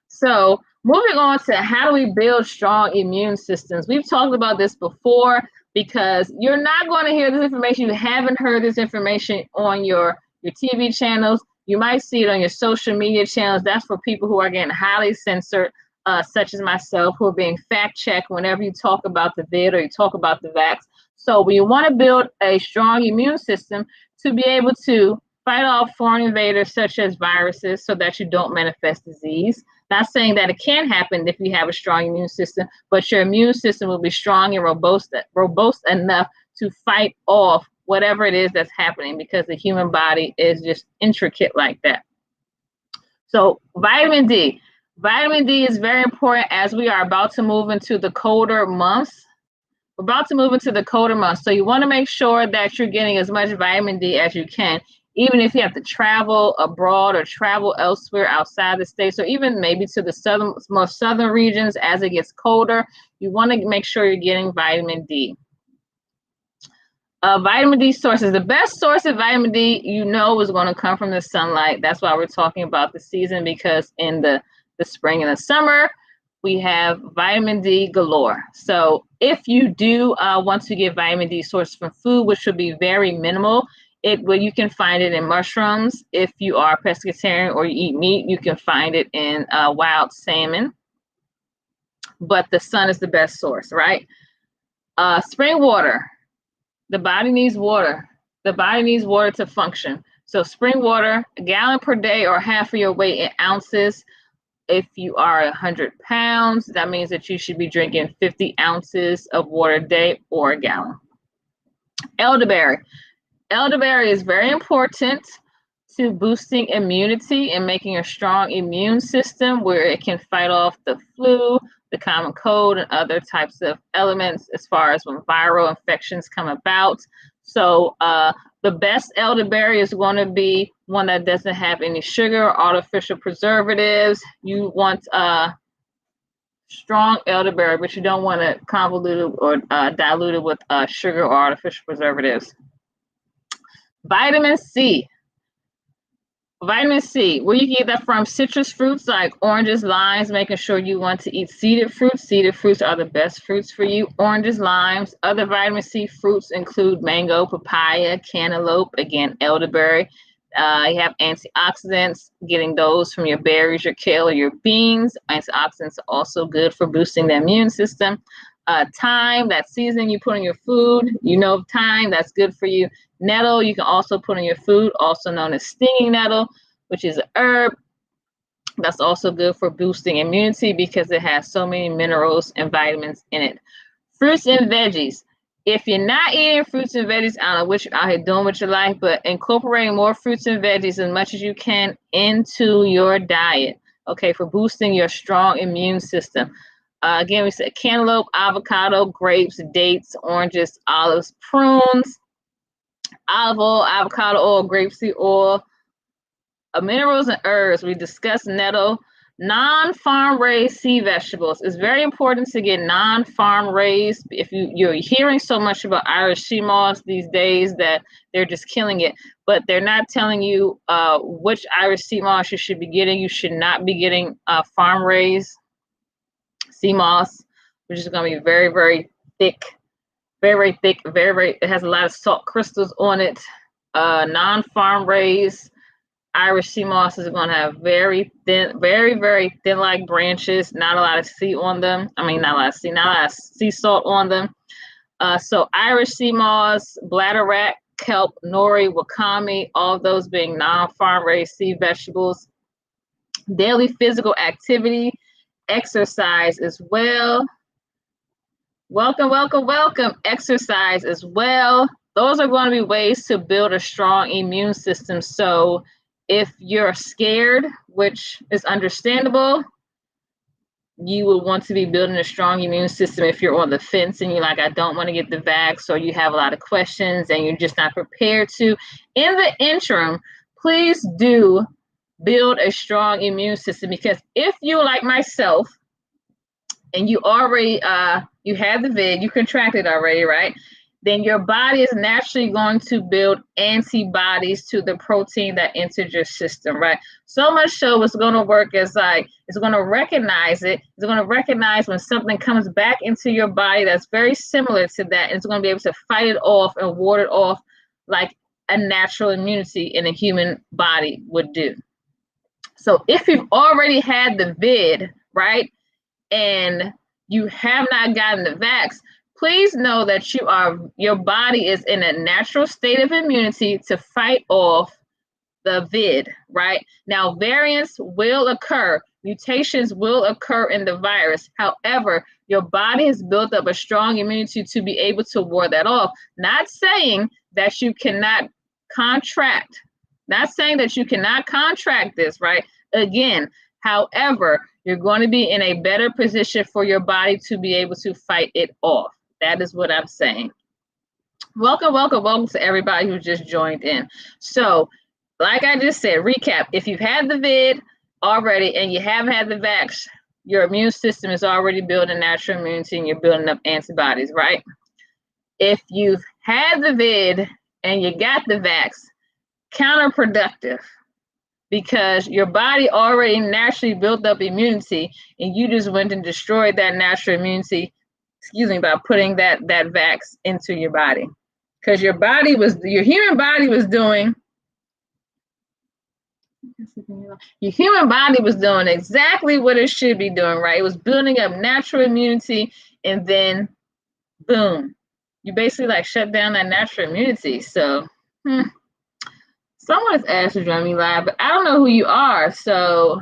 So moving on to how do we build strong immune systems? We've talked about this before because you're not going to hear this information. You haven't heard this information on your TV channels. You might see it on your social media channels. That's for people who are getting highly censored, such as myself, who are being fact-checked whenever you talk about the vid or you talk about the vax. So we want to build a strong immune system to be able to fight off foreign invaders such as viruses so that you don't manifest disease. Not saying that it can happen if you have a strong immune system, but your immune system will be strong and robust enough to fight off whatever it is that's happening, because the human body is just intricate like that. So vitamin D. Vitamin D is very important as we are about to move into the colder months. We're about to move into the colder months. So you want to make sure that you're getting as much vitamin D as you can, even if you have to travel abroad or travel elsewhere outside the states, or even maybe to the most southern regions as it gets colder. You want to make sure you're getting vitamin D. Vitamin D sources. The best source of vitamin D, you know, is going to come from the sunlight. That's why we're talking about the season, because in the spring and the summer, we have vitamin D galore. So if you do want to get vitamin D source from food, which would be very minimal, you can find it in mushrooms. If you are pescatarian or you eat meat, you can find it in wild salmon. But the sun is the best source, right? Spring water. The body needs water. The body needs water to function. So spring water, a gallon per day or half of your weight in ounces. If you are 100 pounds, that means that you should be drinking 50 ounces of water a day or a gallon. Elderberry. Elderberry is very important to boosting immunity and making a strong immune system where it can fight off the flu, the common cold, and other types of elements as far as when viral infections come about. So the best elderberry is going to be one that doesn't have any sugar or artificial preservatives. You want strong elderberry, but you don't want to convolute it or dilute it with sugar or artificial preservatives. Vitamin C. Vitamin C, where you can get that from? Citrus fruits like oranges, limes, making sure you want to eat seeded fruits. Seeded fruits are the best fruits for you. Oranges, limes. Other vitamin C fruits include mango, papaya, cantaloupe, again, elderberry. You have antioxidants, getting those from your berries, your kale, or your beans. Antioxidants are also good for boosting the immune system. Thyme, that seasoning you put in your food, you know, thyme, that's good for you. Nettle, you can also put in your food, also known as stinging nettle, which is a herb. That's also good for boosting immunity because it has so many minerals and vitamins in it. Fruits and veggies. If you're not eating fruits and veggies, I don't know what you're out here doing with your life, but incorporating more fruits and veggies as much as you can into your diet, okay, for boosting your strong immune system. Again, we said cantaloupe, avocado, grapes, dates, oranges, olives, prunes, olive oil, avocado oil, grapeseed oil, minerals and herbs. We discussed nettle, non-farm raised sea vegetables. It's very important to get non-farm raised. If you're hearing so much about Irish sea moss these days that they're just killing it, but they're not telling you which Irish sea moss you should be getting. You should not be getting farm raised sea moss, which is going to be very, very thick. Very thick, it has a lot of salt crystals on it. Non-farm raised Irish sea moss is going to have very thin, very thin like branches, not a lot of sea on them. I mean, not a lot of sea salt on them. So Irish sea moss, bladderwrack, kelp, nori, wakame, all of those being non-farm raised sea vegetables. Daily physical activity, exercise as well. Welcome. Exercise as well. Those are going to be ways to build a strong immune system. So if you're scared, which is understandable, you will want to be building a strong immune system. If you're on the fence and you're like, I don't want to get the vax, or you have a lot of questions and you're just not prepared to, in the interim, please do build a strong immune system. Because if you, like myself, and you already you had the vid, you contracted already, right? Then your body is naturally going to build antibodies to the protein that entered your system, right? So much so it's going to work as like, it's going to recognize it. It's going to recognize when something comes back into your body that's very similar to that. And it's going to be able to fight it off and ward it off like a natural immunity in a human body would do. So if you've already had the vid, right, and you have not gotten the vax, please know that your body is in a natural state of immunity to fight off the vid, right? Now, variants will occur, mutations will occur in the virus. However, your body has built up a strong immunity to be able to ward that off. Not saying that you cannot contract, this, right? Again, however, you're going to be in a better position for your body to be able to fight it off. That is what I'm saying. Welcome to everybody who just joined in. So, like I just said, recap, if you've had the vid already and you haven't had the vax, your immune system is already building natural immunity and you're building up antibodies, right? If you've had the vid and you got the vax, counterproductive, because your body already naturally built up immunity and you just went and destroyed that natural immunity, by putting that vax into your body. Because your human body was doing exactly what it should be doing, right? It was building up natural immunity, and then boom, you basically like shut down that natural immunity. So someone has asked to join me live, but I don't know who you are. So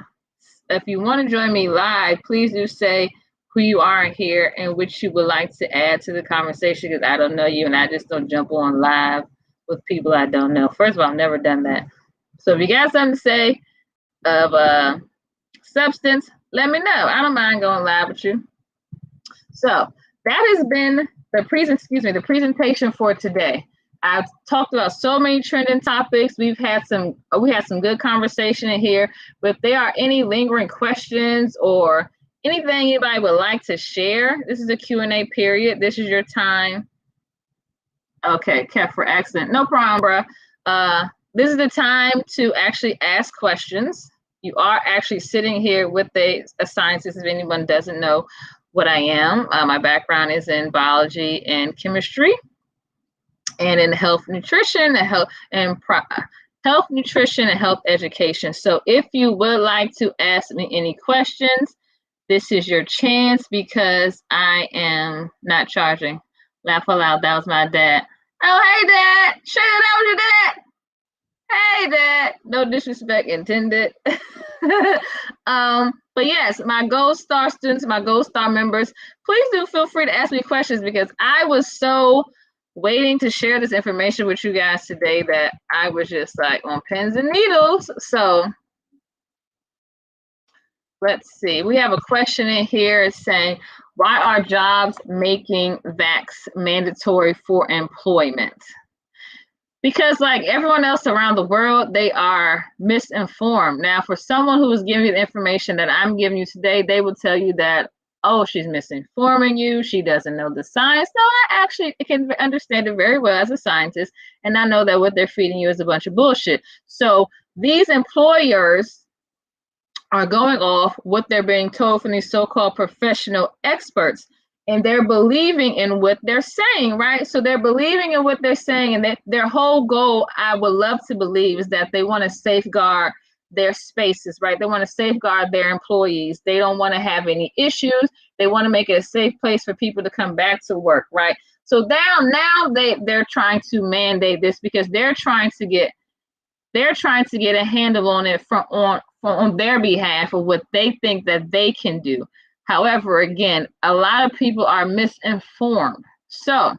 if you want to join me live, please do say who you are in here and which you would like to add to the conversation, because I don't know you and I just don't jump on live with people I don't know. First of all, I've never done that. So if you got something to say of substance, let me know. I don't mind going live with you. So that has been the presentation for today. I've talked about so many trending topics. We had some good conversation in here. But if there are any lingering questions or anything anybody would like to share, this is a Q&A period. This is your time. Okay, kept for accident. No problem, bro. this is the time to actually ask questions. You are actually sitting here with a scientist, if anyone doesn't know what I am. My background is in biology and chemistry, and in health nutrition and health nutrition and health education. So if you would like to ask me any questions, this is your chance, because I am not charging. Laugh aloud, that was my dad. Oh, hey, Dad. Sure, that was your dad. Hey, Dad. No disrespect intended. But yes, my Gold Star students, my Gold Star members, please do feel free to ask me questions, because I was so waiting to share this information with you guys today that I was just like on pins and needles. So let's see. We have a question in here. It's saying, why are jobs making vax mandatory for employment? Because like everyone else around the world, they are misinformed. Now, for someone who is giving you the information that I'm giving you today, they will tell you that, oh, she's misinforming you. She doesn't know the science. No, I actually can understand it very well as a scientist. And I know that what they're feeding you is a bunch of bullshit. So these employers are going off what they're being told from these so-called professional experts. And they're believing in what they're saying, right? So they're believing in what they're saying, and their whole goal, I would love to believe, is that they want to safeguard their spaces, right? They want to safeguard their employees. They don't want to have any issues. They want to make it a safe place for people to come back to work, right? So now they're trying to mandate this, because they're trying to get a handle on it on their behalf of what they think that they can do. However, again, a lot of people are misinformed. So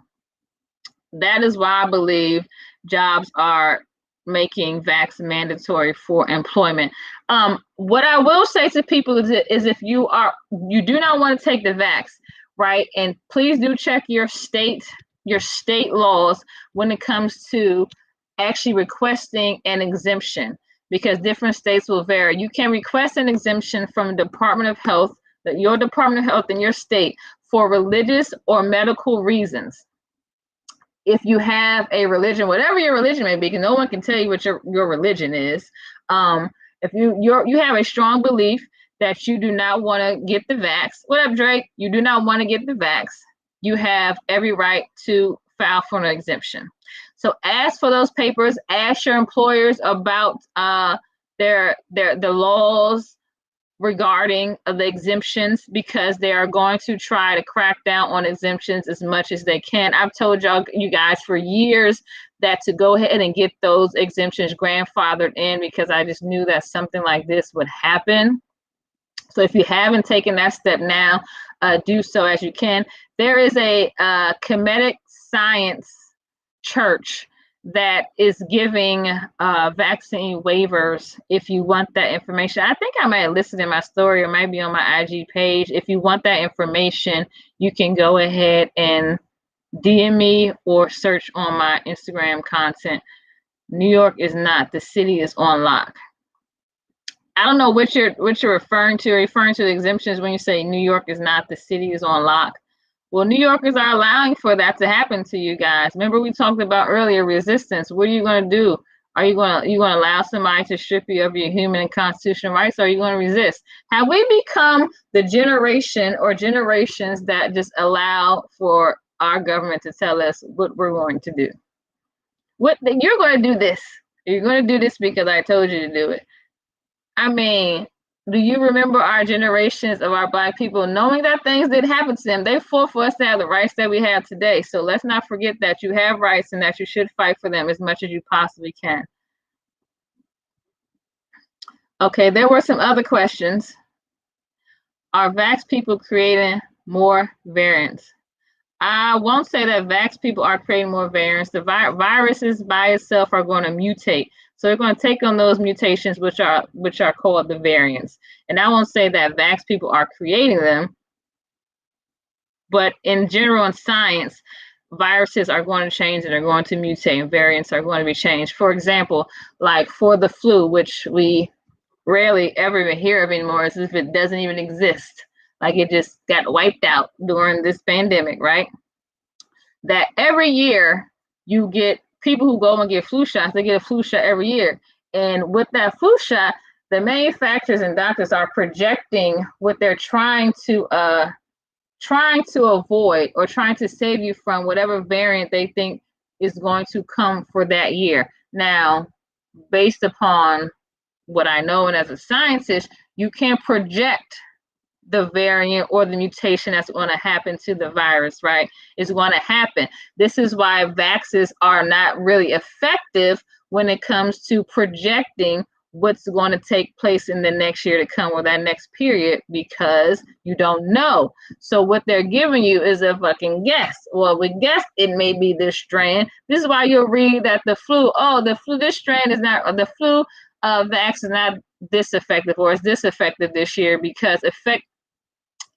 that is why I believe jobs are making vax mandatory for employment. What I will say to people is if you do not want to take the vax, right? And please do check your state laws when it comes to actually requesting an exemption, because different states will vary. You can request an exemption from the Department of Health, your Department of Health in your state, for religious or medical reasons. If you have a religion, whatever your religion may be, because no one can tell you what your religion is. If you have a strong belief that you do not want to get the vax, what up, Drake? You do not want to get the vax, you have every right to file for an exemption. So ask for those papers. Ask your employers about the laws regarding the exemptions, because they are going to try to crack down on exemptions as much as they can. I've told you guys for years that to go ahead and get those exemptions grandfathered in, because I just knew that something like this would happen. So if you haven't taken that step now, do so as you can. There is a comedic science church that is giving vaccine waivers if you want that information. I think I might have listed in my story, or might be on my IG page. If you want that information, you can go ahead and DM me or search on my Instagram content. New York is not, the city is on lock. I don't know what you're referring to. Referring to the exemptions when you say New York is not, the city is on lock. Well, New Yorkers are allowing for that to happen to you guys. Remember we talked about earlier resistance. What are you going to do? Are you going to allow somebody to strip you of your human and constitutional rights, or are you going to resist? Have we become the generation or generations that just allow for our government to tell us what we're going to do? You're going to do this. You're going to do this because I told you to do it. I mean, do you remember our generations of our Black people knowing that things did happen to them? They fought for us to have the rights that we have today. So let's not forget that you have rights and that you should fight for them as much as you possibly can. Okay, there were some other questions. Are vax people creating more variants? I won't say that vax people are creating more variants. The viruses by itself are going to mutate. So they're going to take on those mutations, which are called the variants. And I won't say that vax people are creating them, but in general, in science, viruses are going to change and are going to mutate, and variants are going to be changed. For example, like for the flu, which we rarely ever even hear of anymore, as if it doesn't even exist. Like it just got wiped out during this pandemic, right? That every year you get people who go and get flu shots, they get a flu shot every year. And with that flu shot, the manufacturers and doctors are projecting what they're trying to avoid or trying to save you from whatever variant they think is going to come for that year. Now, based upon what I know and as a scientist, you can project the variant or the mutation that's going to happen to the virus, right? It's going to happen. This is why vaccines are not really effective when it comes to projecting what's going to take place in the next year to come or that next period, because you don't know. So what they're giving you is a fucking guess. Well, we guess it may be this strain. This is why you'll read that the flu, this strain is not, or the flu vaccine is not this effective, or is this effective this year, because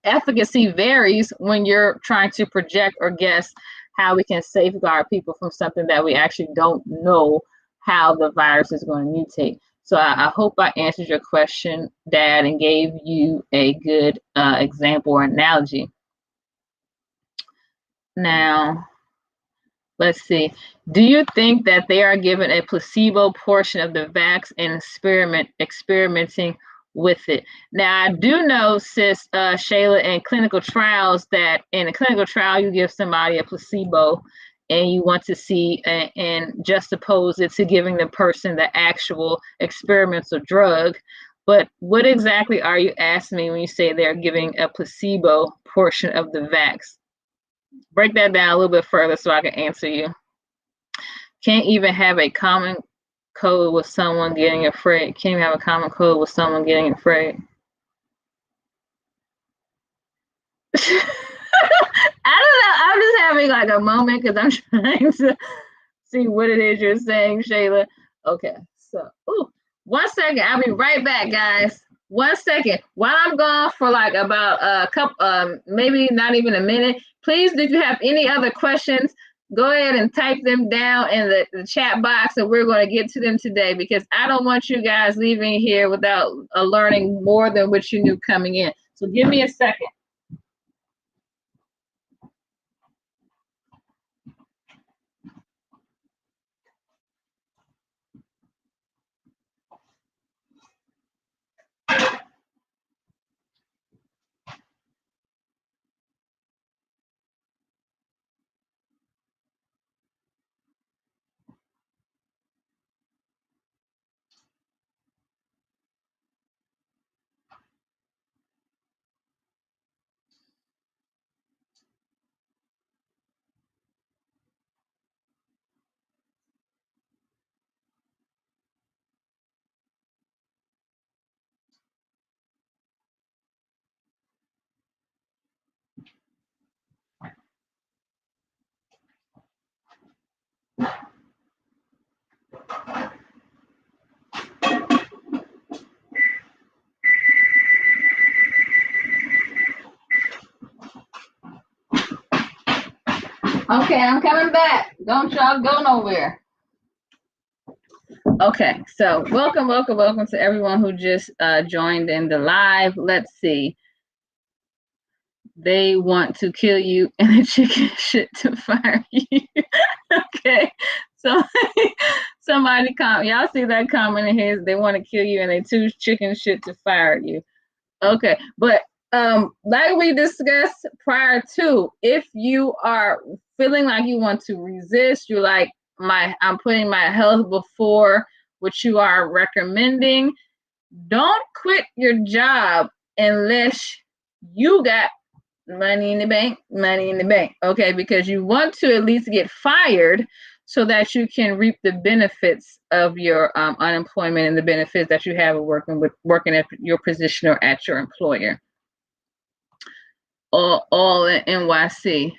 efficacy varies when you're trying to project or guess how we can safeguard people from something that we actually don't know how the virus is going to mutate. So I hope I answered your question, Dad, and gave you a good example or analogy. Now, let's see. Do you think that they are given a placebo portion of the vax and experimenting with it? Now, I do know, sis Shayla, in clinical trials, that in a clinical trial, you give somebody a placebo and you want to see and juxtapose it to giving the person the actual experimental drug. But what exactly are you asking me when you say they're giving a placebo portion of the vax? Break that down a little bit further so I can answer you. Can't even have a common code with someone getting afraid. Can't even have a common code with someone getting afraid. I don't know. I'm just having like a moment because I'm trying to see what it is you're saying, Shayla. Okay, so, one second. I'll be right back, guys. 1 second. While I'm gone for like about a couple, maybe not even a minute, please, if you have any other questions, go ahead and type them down in the chat box, and we're going to get to them today, because I don't want you guys leaving here without learning more than what you knew coming in. So give me a second. Okay, I'm coming back. Don't y'all go nowhere. Okay, so welcome to everyone who just joined in the live. Let's see. They want to kill you and the chicken shit to fire you. Okay, so somebody comment. Y'all see that comment in his? They want to kill you and they too chicken shit to fire you. Okay, but like we discussed prior to, if you are feeling like you want to resist, you're like, I'm putting my health before what you are recommending, don't quit your job unless you got money in the bank, okay? Because you want to at least get fired so that you can reap the benefits of your unemployment and the benefits that you have of working at your position or at your employer. All in NYC.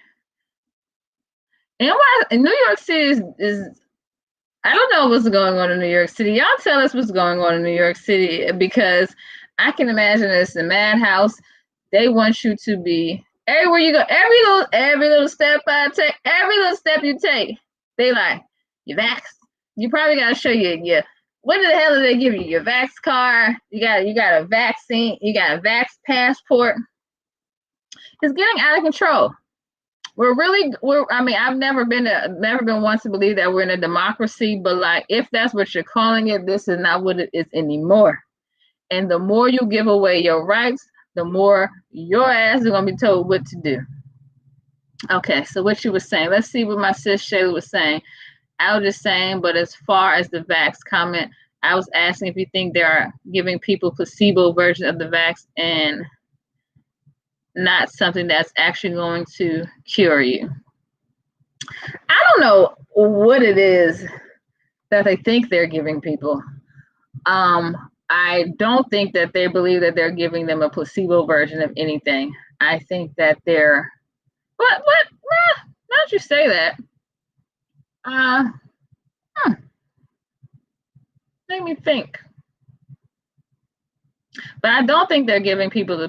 New York City is I don't know what's going on in New York City. Y'all tell us what's going on in New York City, because I can imagine it's a madhouse. They want you to be everywhere you go, every little step I take, every little step you take. They like, you vax. You probably gotta show your what the hell do they give you? Your vax card. You got a vaccine. You got a vax passport. It's getting out of control. I mean, I've never been one to believe that we're in a democracy, but like, if that's what you're calling it, this is not what it is anymore. And the more you give away your rights, the more your ass is gonna be told what to do. Okay, so what you were saying, let's see what my sis Shayla was saying. I was just saying, but as far as the vax comment, I was asking if you think they are giving people placebo version of the vax and not something that's actually going to cure you. I don't know what it is that they think they're giving people. I don't think that they believe that they're giving them a placebo version of anything. I think that they're what? Now that you say that, let me think. But I don't think they're giving people the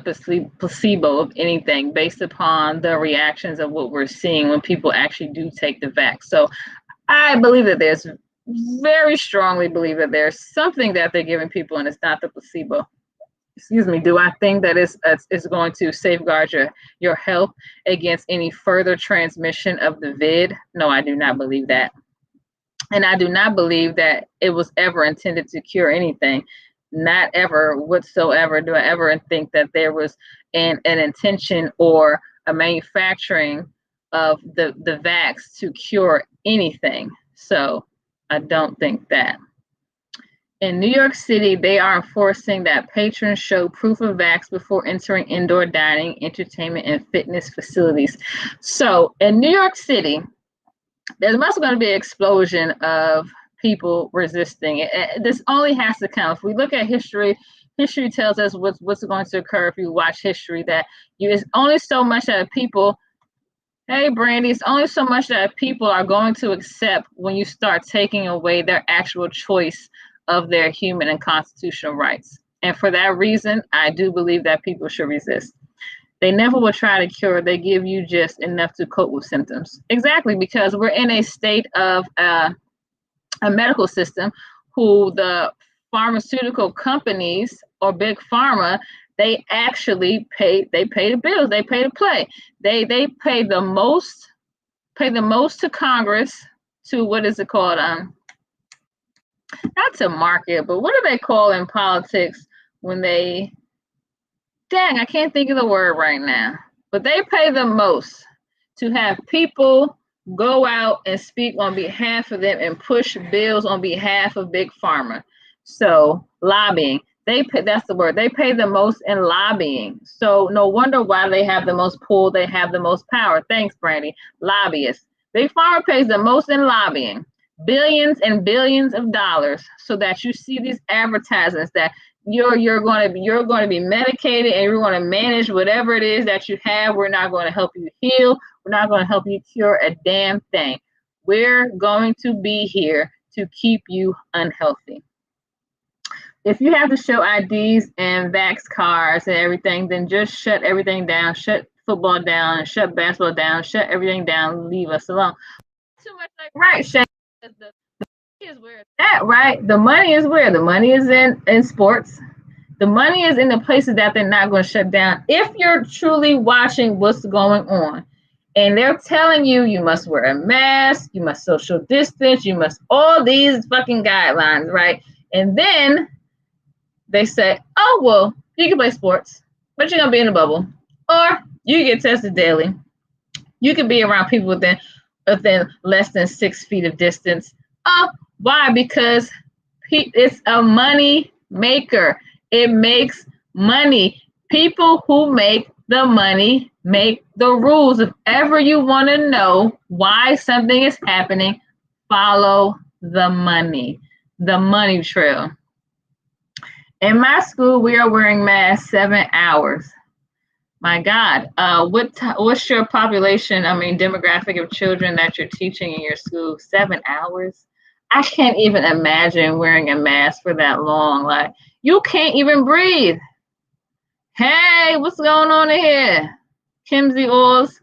placebo of anything based upon the reactions of what we're seeing when people actually do take the vax. So I believe that very strongly believe that there's something that they're giving people and it's not the placebo. Excuse me. Do I think that it's going to safeguard your health against any further transmission of the vid? No, I do not believe that. And I do not believe that it was ever intended to cure anything. Not ever whatsoever do I ever think that there was an intention or a manufacturing of the vax to cure anything. So I don't think that. In New York City, they are enforcing that patrons show proof of vax before entering indoor dining, entertainment, and fitness facilities. So in New York City, there's must going to be an explosion of people resisting it. This only has to come. If we look at history, history tells us what's going to occur if you watch history, that it's only so much that people, hey Brandy, it's only so much that people are going to accept when you start taking away their actual choice of their human and constitutional rights. And for that reason, I do believe that people should resist. They never will try to cure. They give you just enough to cope with symptoms. Exactly, because we're in a state of a medical system who the pharmaceutical companies or big pharma, they actually pay the bills, they pay to play. They pay the most to Congress, to what is it called? Not to market, but what do they call in politics when they, dang, I can't think of the word right now, but they pay the most to have people go out and speak on behalf of them and push bills on behalf of big pharma. So lobbying, that's the word. They pay the most in lobbying. So no wonder why they have the most pull, they have the most power. Thanks, Brandy. Lobbyists. Big pharma pays the most in lobbying. Billions and billions of dollars, so that you see these advertisements that you're going to be medicated and you're going to manage whatever it is that you have. We're not going to help you heal. We're not going to help you cure a damn thing. We're going to be here to keep you unhealthy. If you have to show IDs and vax cards and everything, then just shut everything down. Shut football down and shut basketball down. Shut everything down. Leave us alone. Too much like right, Shay. The money is where it's at, right? The money is where? The money is in sports. The money is in the places that they're not going to shut down. If you're truly watching what's going on, and they're telling you, you must wear a mask, you must social distance, you must all these fucking guidelines, right? And then they say, oh, well, you can play sports, but you're going to be in a bubble. Or you get tested daily. You can be around people within less than 6 feet of distance. Oh, why? Because it's a money maker. It makes money. People who make the money make the rules. If ever you want to know why something is happening, follow the money trail. In my school, we are wearing masks 7 hours. My God, what's your population, demographic of children that you're teaching in your school? 7 hours? I can't even imagine wearing a mask for that long. Like, you can't even breathe. Hey, what's going on in here? Kimsey Oils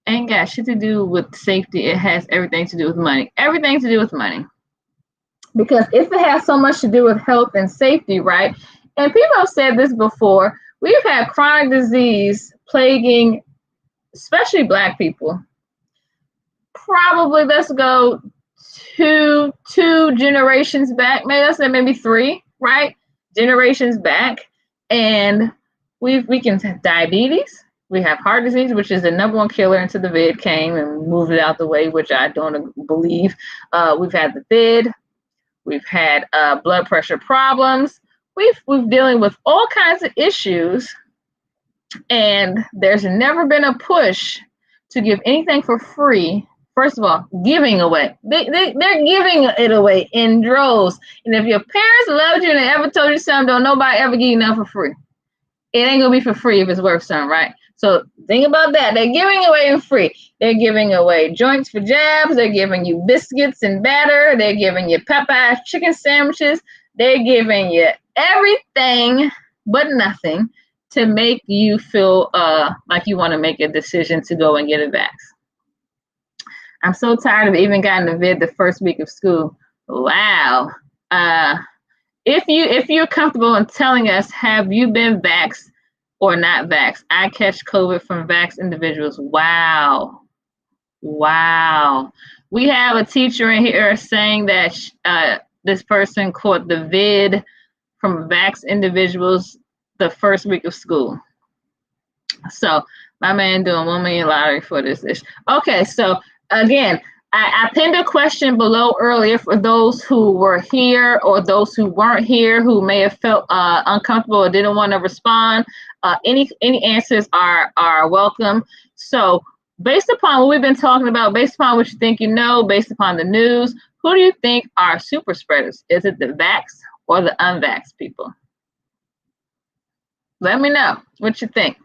ain't got shit to do with safety. It has everything to do with money. Everything to do with money. Because if it has so much to do with health and safety, right? And people have said this before, we've had chronic disease plaguing especially Black people, probably let's go two generations back, maybe let's say maybe 3, right? Generations back, and we can have diabetes. We have heart disease, which is the #1 killer until the vid came and moved it out the way, which I don't believe. We've had the vid. We've had blood pressure problems. We've dealing with all kinds of issues, and there's never been a push to give anything for free. First of all, giving away. They're giving it away in droves. And if your parents loved you and they ever told you something, don't nobody ever give you nothing for free. It ain't gonna be for free if it's worth something, right? So think about that. They're giving away for free. They're giving away joints for jabs. They're giving you biscuits and batter. They're giving you Popeye's chicken sandwiches. They're giving you everything but nothing to make you feel like you want to make a decision to go and get a vax. I'm so tired of even getting the vid the first week of school. Wow. If you're comfortable in telling us, have you been vaxxed or not vaxxed? I catch COVID from vaxxed individuals. Wow. Wow. We have a teacher in here saying that this person caught the vid from vaxxed individuals the first week of school. So my man doing $1 million lottery for this issue. Okay, so again, I pinned a question below earlier for those who were here or those who weren't here who may have felt uncomfortable or didn't want to respond. Any answers are welcome. So based upon what we've been talking about, based upon what you think you know, based upon the news, who do you think are super spreaders? Is it the vaxxed or the unvaxxed people? Let me know what you think.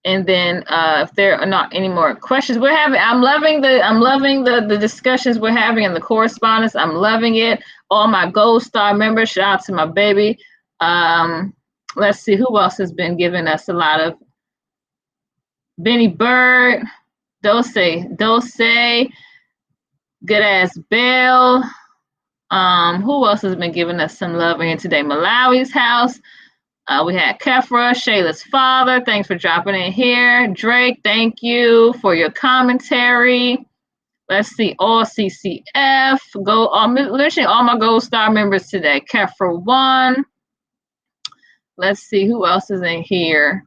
And then if there are not any more questions we're having, I'm loving the discussions we're having and the correspondence. I'm loving it. All my Gold Star members, shout out to my baby. Let's see who else has been giving us a lot of. Benny Bird, Dose, Good Ass Bell. Who else has been giving us some love here today? Malawi's house. We had Kefra, Shayla's father. Thanks for dropping in here. Drake, thank you for your commentary. Let's see, all CCF. Literally all my Gold Star members today. Kefra 1. Let's see who else is in here.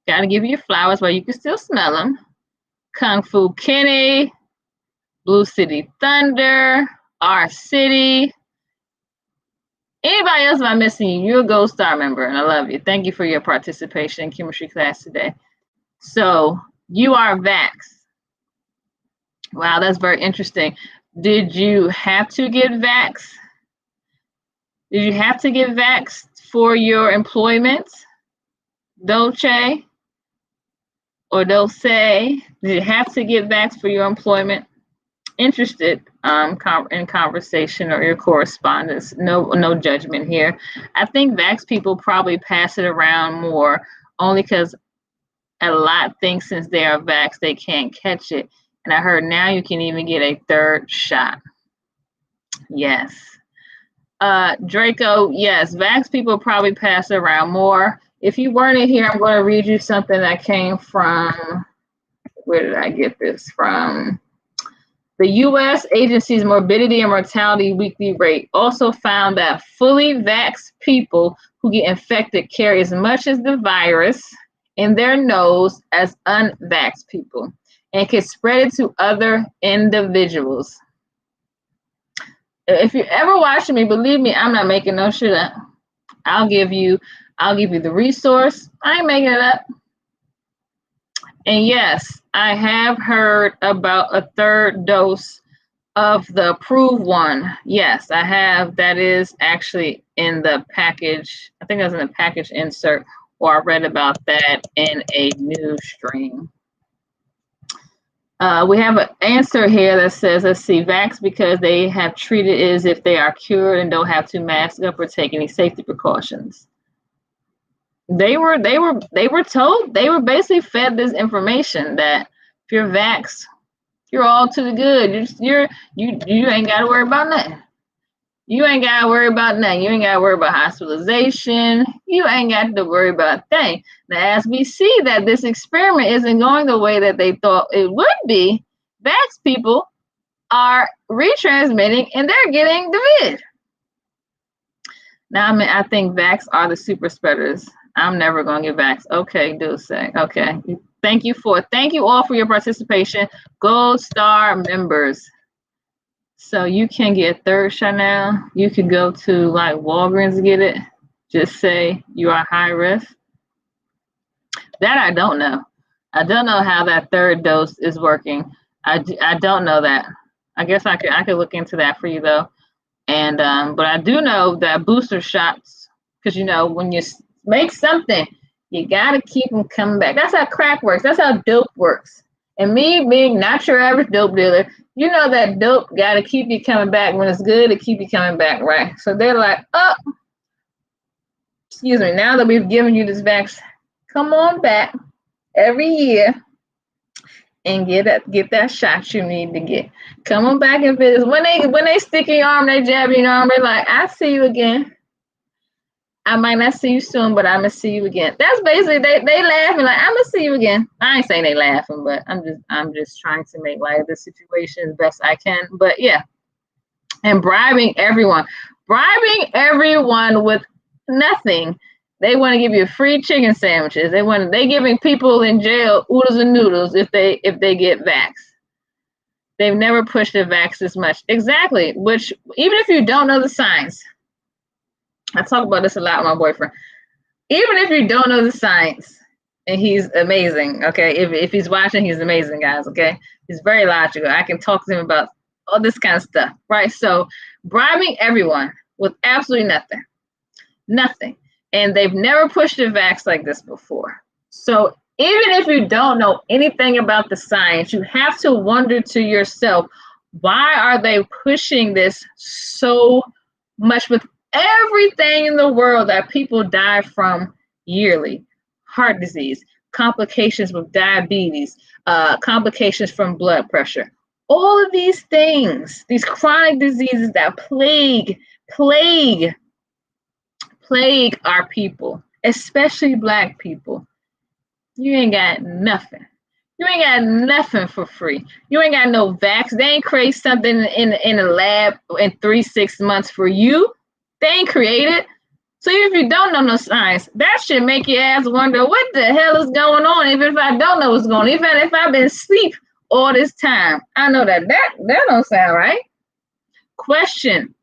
Got to give you your flowers while you can still smell them. Kung Fu Kenny, Blue City Thunder, R City. Anybody else am I missing you? You're a Gold Star member, and I love you. Thank you for your participation in chemistry class today. So you are vaxxed. Wow, that's very interesting. Did you have to get vaxxed? Did you have to get vaxxed for your employment? Dolce or Dulce? Did you have to get vaxxed for your employment? Interested in conversation or your correspondence. No judgment here. I think vax people probably pass it around more only because a lot think since they are vaxxed they can't catch it. And I heard now you can even get a 3rd shot. Yes. Draco, yes, vax people probably pass it around more. If you weren't in here, I'm going to read you something that came from, where did I get this from? The U.S. agency's morbidity and mortality weekly rate also found that fully vaxxed people who get infected carry as much as the virus in their nose as unvaxxed people and can spread it to other individuals. If you're ever watching me, believe me, I'm not making no shit up. I'll give you the resource. I ain't making it up. And yes, I have heard about a 3rd dose of the approved one. Yes, I have. That is actually in the package. I think that was in the package insert, or I read about that in a news stream. We have an answer here that says, let's see, vax because they have treated it as if they are cured and don't have to mask up or take any safety precautions. They were told, they were basically fed this information that if you're vaxxed, you're all to the good. You ain't got to worry about nothing. You ain't got to worry about nothing. You ain't got to worry about hospitalization. You ain't got to worry about a thing. Now, as we see that this experiment isn't going the way that they thought it would be, vax people are retransmitting and they're getting the vid. Now, I think vax are the super spreaders. I'm never going to get vax. Okay, do say. Okay. Thank you all for your participation. Gold Star members. So you can get a third shot now. You could go to like Walgreens to get it. Just say you are high risk. That I don't know. I don't know how that third dose is working. I don't know that. I guess I could look into that for you though. And but I do know that booster shots, because you know when you make something, you gotta keep them coming back. That's how crack works. That's how dope works. And me being not your average dope dealer, you know that dope gotta keep you coming back. When it's good, it keep you coming back, right? So they're like, oh, excuse me, now that we've given you this vaccine, come on back every year and get that shot you need to get. Come on back and visit. When they stick in your arm, they jab in your arm, they're like, I see you again. I might not see you soon, but I'm gonna see you again. That's basically they laughing like, I'm gonna see you again. I ain't saying they laughing, but I'm just trying to make light of the situation as best I can. But yeah. And bribing everyone with nothing. They want to give you free chicken sandwiches. They giving people in jail oodles and noodles if they get vaxxed. They've never pushed the vax as much. Exactly. Which even if you don't know the science, I talk about this a lot with my boyfriend. Even if you don't know the science, and he's amazing, okay? If he's watching, he's amazing, guys, okay? He's very logical. I can talk to him about all this kind of stuff, right? So bribing everyone with absolutely nothing. And they've never pushed a vax like this before. So even if you don't know anything about the science, you have to wonder to yourself, why are they pushing this so much with everything in the world that people die from yearly? Heart disease, complications with diabetes, complications from blood pressure. All of these things, these chronic diseases that plague our people, especially Black people. You ain't got nothing. You ain't got nothing for free. You ain't got no vax. They ain't create something in a lab in 3-6 months for you. They ain't created. So if you don't know no science, that should make your ass wonder what the hell is going on. Even if I don't know what's going on, even if I've been asleep all this time, I know that don't sound right. Question.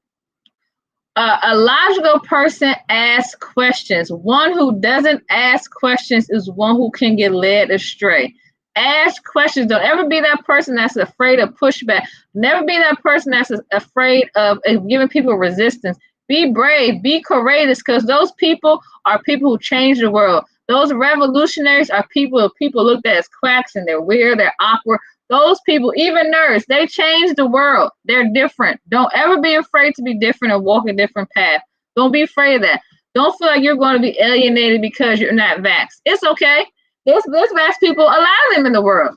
A logical person asks questions. One who doesn't ask questions is one who can get led astray. Ask questions. Don't ever be that person that's afraid of pushback. Never be that person that's afraid of giving people resistance. Be brave, be courageous, because those people are people who change the world. Those revolutionaries are people looked at as quacks and they're weird, they're awkward. Those people, even nerds, they change the world. They're different. Don't ever be afraid to be different and walk a different path. Don't be afraid of that. Don't feel like you're going to be alienated because you're not vaxxed. It's okay. There's vaxxed people, a lot of them in the world.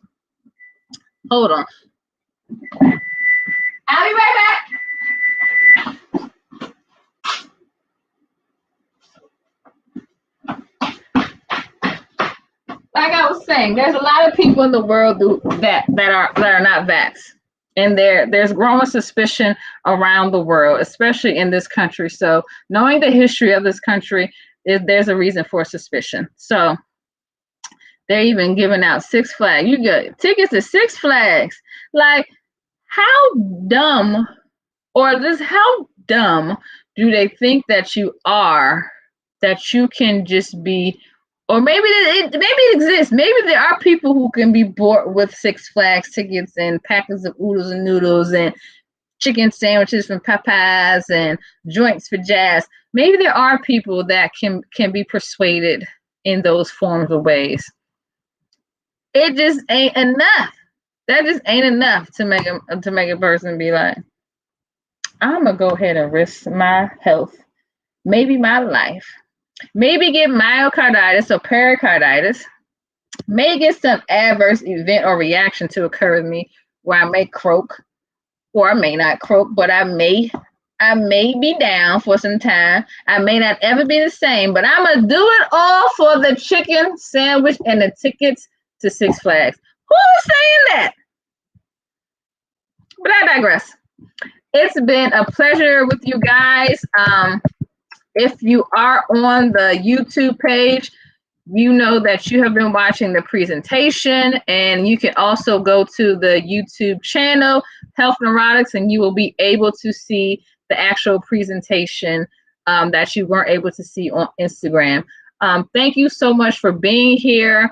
Hold on. I'll be right back. Like I was saying, there's a lot of people in the world that are not vaxxed, and there's growing suspicion around the world, especially in this country. So knowing the history of this country, there's a reason for suspicion. So they're even giving out Six Flags. You get tickets to Six Flags. Like, how dumb do they think that you are, that you can just be? Or maybe it exists. Maybe there are people who can be bought with Six Flags tickets and packets of oodles and noodles and chicken sandwiches from Popeyes and joints for jazz. Maybe there are people that can be persuaded in those forms of ways. It just ain't enough. That just ain't enough to make a person be like, I'm gonna go ahead and risk my health, maybe my life. Maybe get myocarditis or pericarditis, may get some adverse event or reaction to occur with me where I may croak, or I may not croak, but I may I may be down for some time. I may not ever be the same, but I'm going to do it all for the chicken sandwich and the tickets to Six Flags. Who is saying that? But I digress. It's been a pleasure with you guys. If you are on the YouTube page, you know that you have been watching the presentation, and you can also go to the YouTube channel, Health Neurotics, and you will be able to see the actual presentation that you weren't able to see on Instagram. Thank you so much for being here.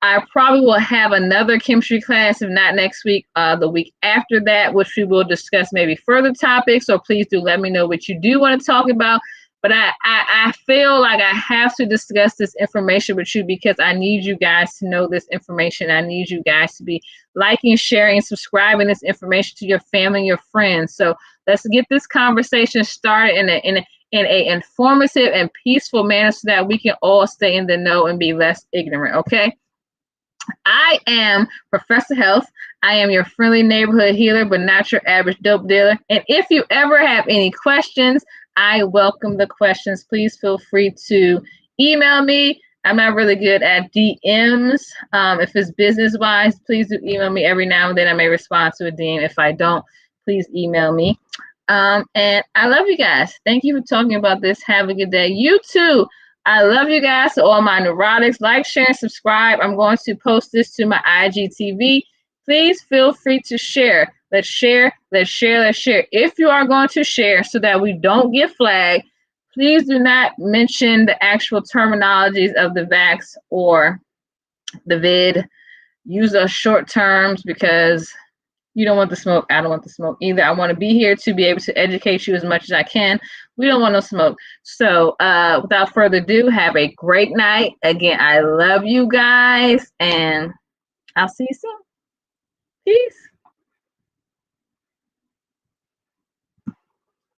I probably will have another chemistry class, if not next week, the week after that, which we will discuss maybe further topics. So please do let me know what you do want to talk about. But I feel like I have to discuss this information with you because I need you guys to know this information. I need you guys to be liking, sharing, and subscribing this information to your family and your friends. So let's get this conversation started in an informative and peaceful manner so that we can all stay in the know and be less ignorant, okay? I am Professor Health. I am your friendly neighborhood healer, but not your average dope dealer. And if you ever have any questions, I welcome the questions. Please feel free to email me. I'm not really good at DMs. If it's business-wise, please do email me every now and then. I may respond to a DM. If I don't, please email me. And I love you guys. Thank you for talking about this. Have a good day. You too. I love you guys. To all my neurotics, like, share, and subscribe. I'm going to post this to my IGTV. Please feel free to share. Let's share, let's share, let's share. If you are going to share so that we don't get flagged, please do not mention the actual terminologies of the vax or the vid. Use those short terms because you don't want the smoke. I don't want the smoke either. I want to be here to be able to educate you as much as I can. We don't want no smoke. So without further ado, have a great night. Again, I love you guys, and I'll see you soon. Peace.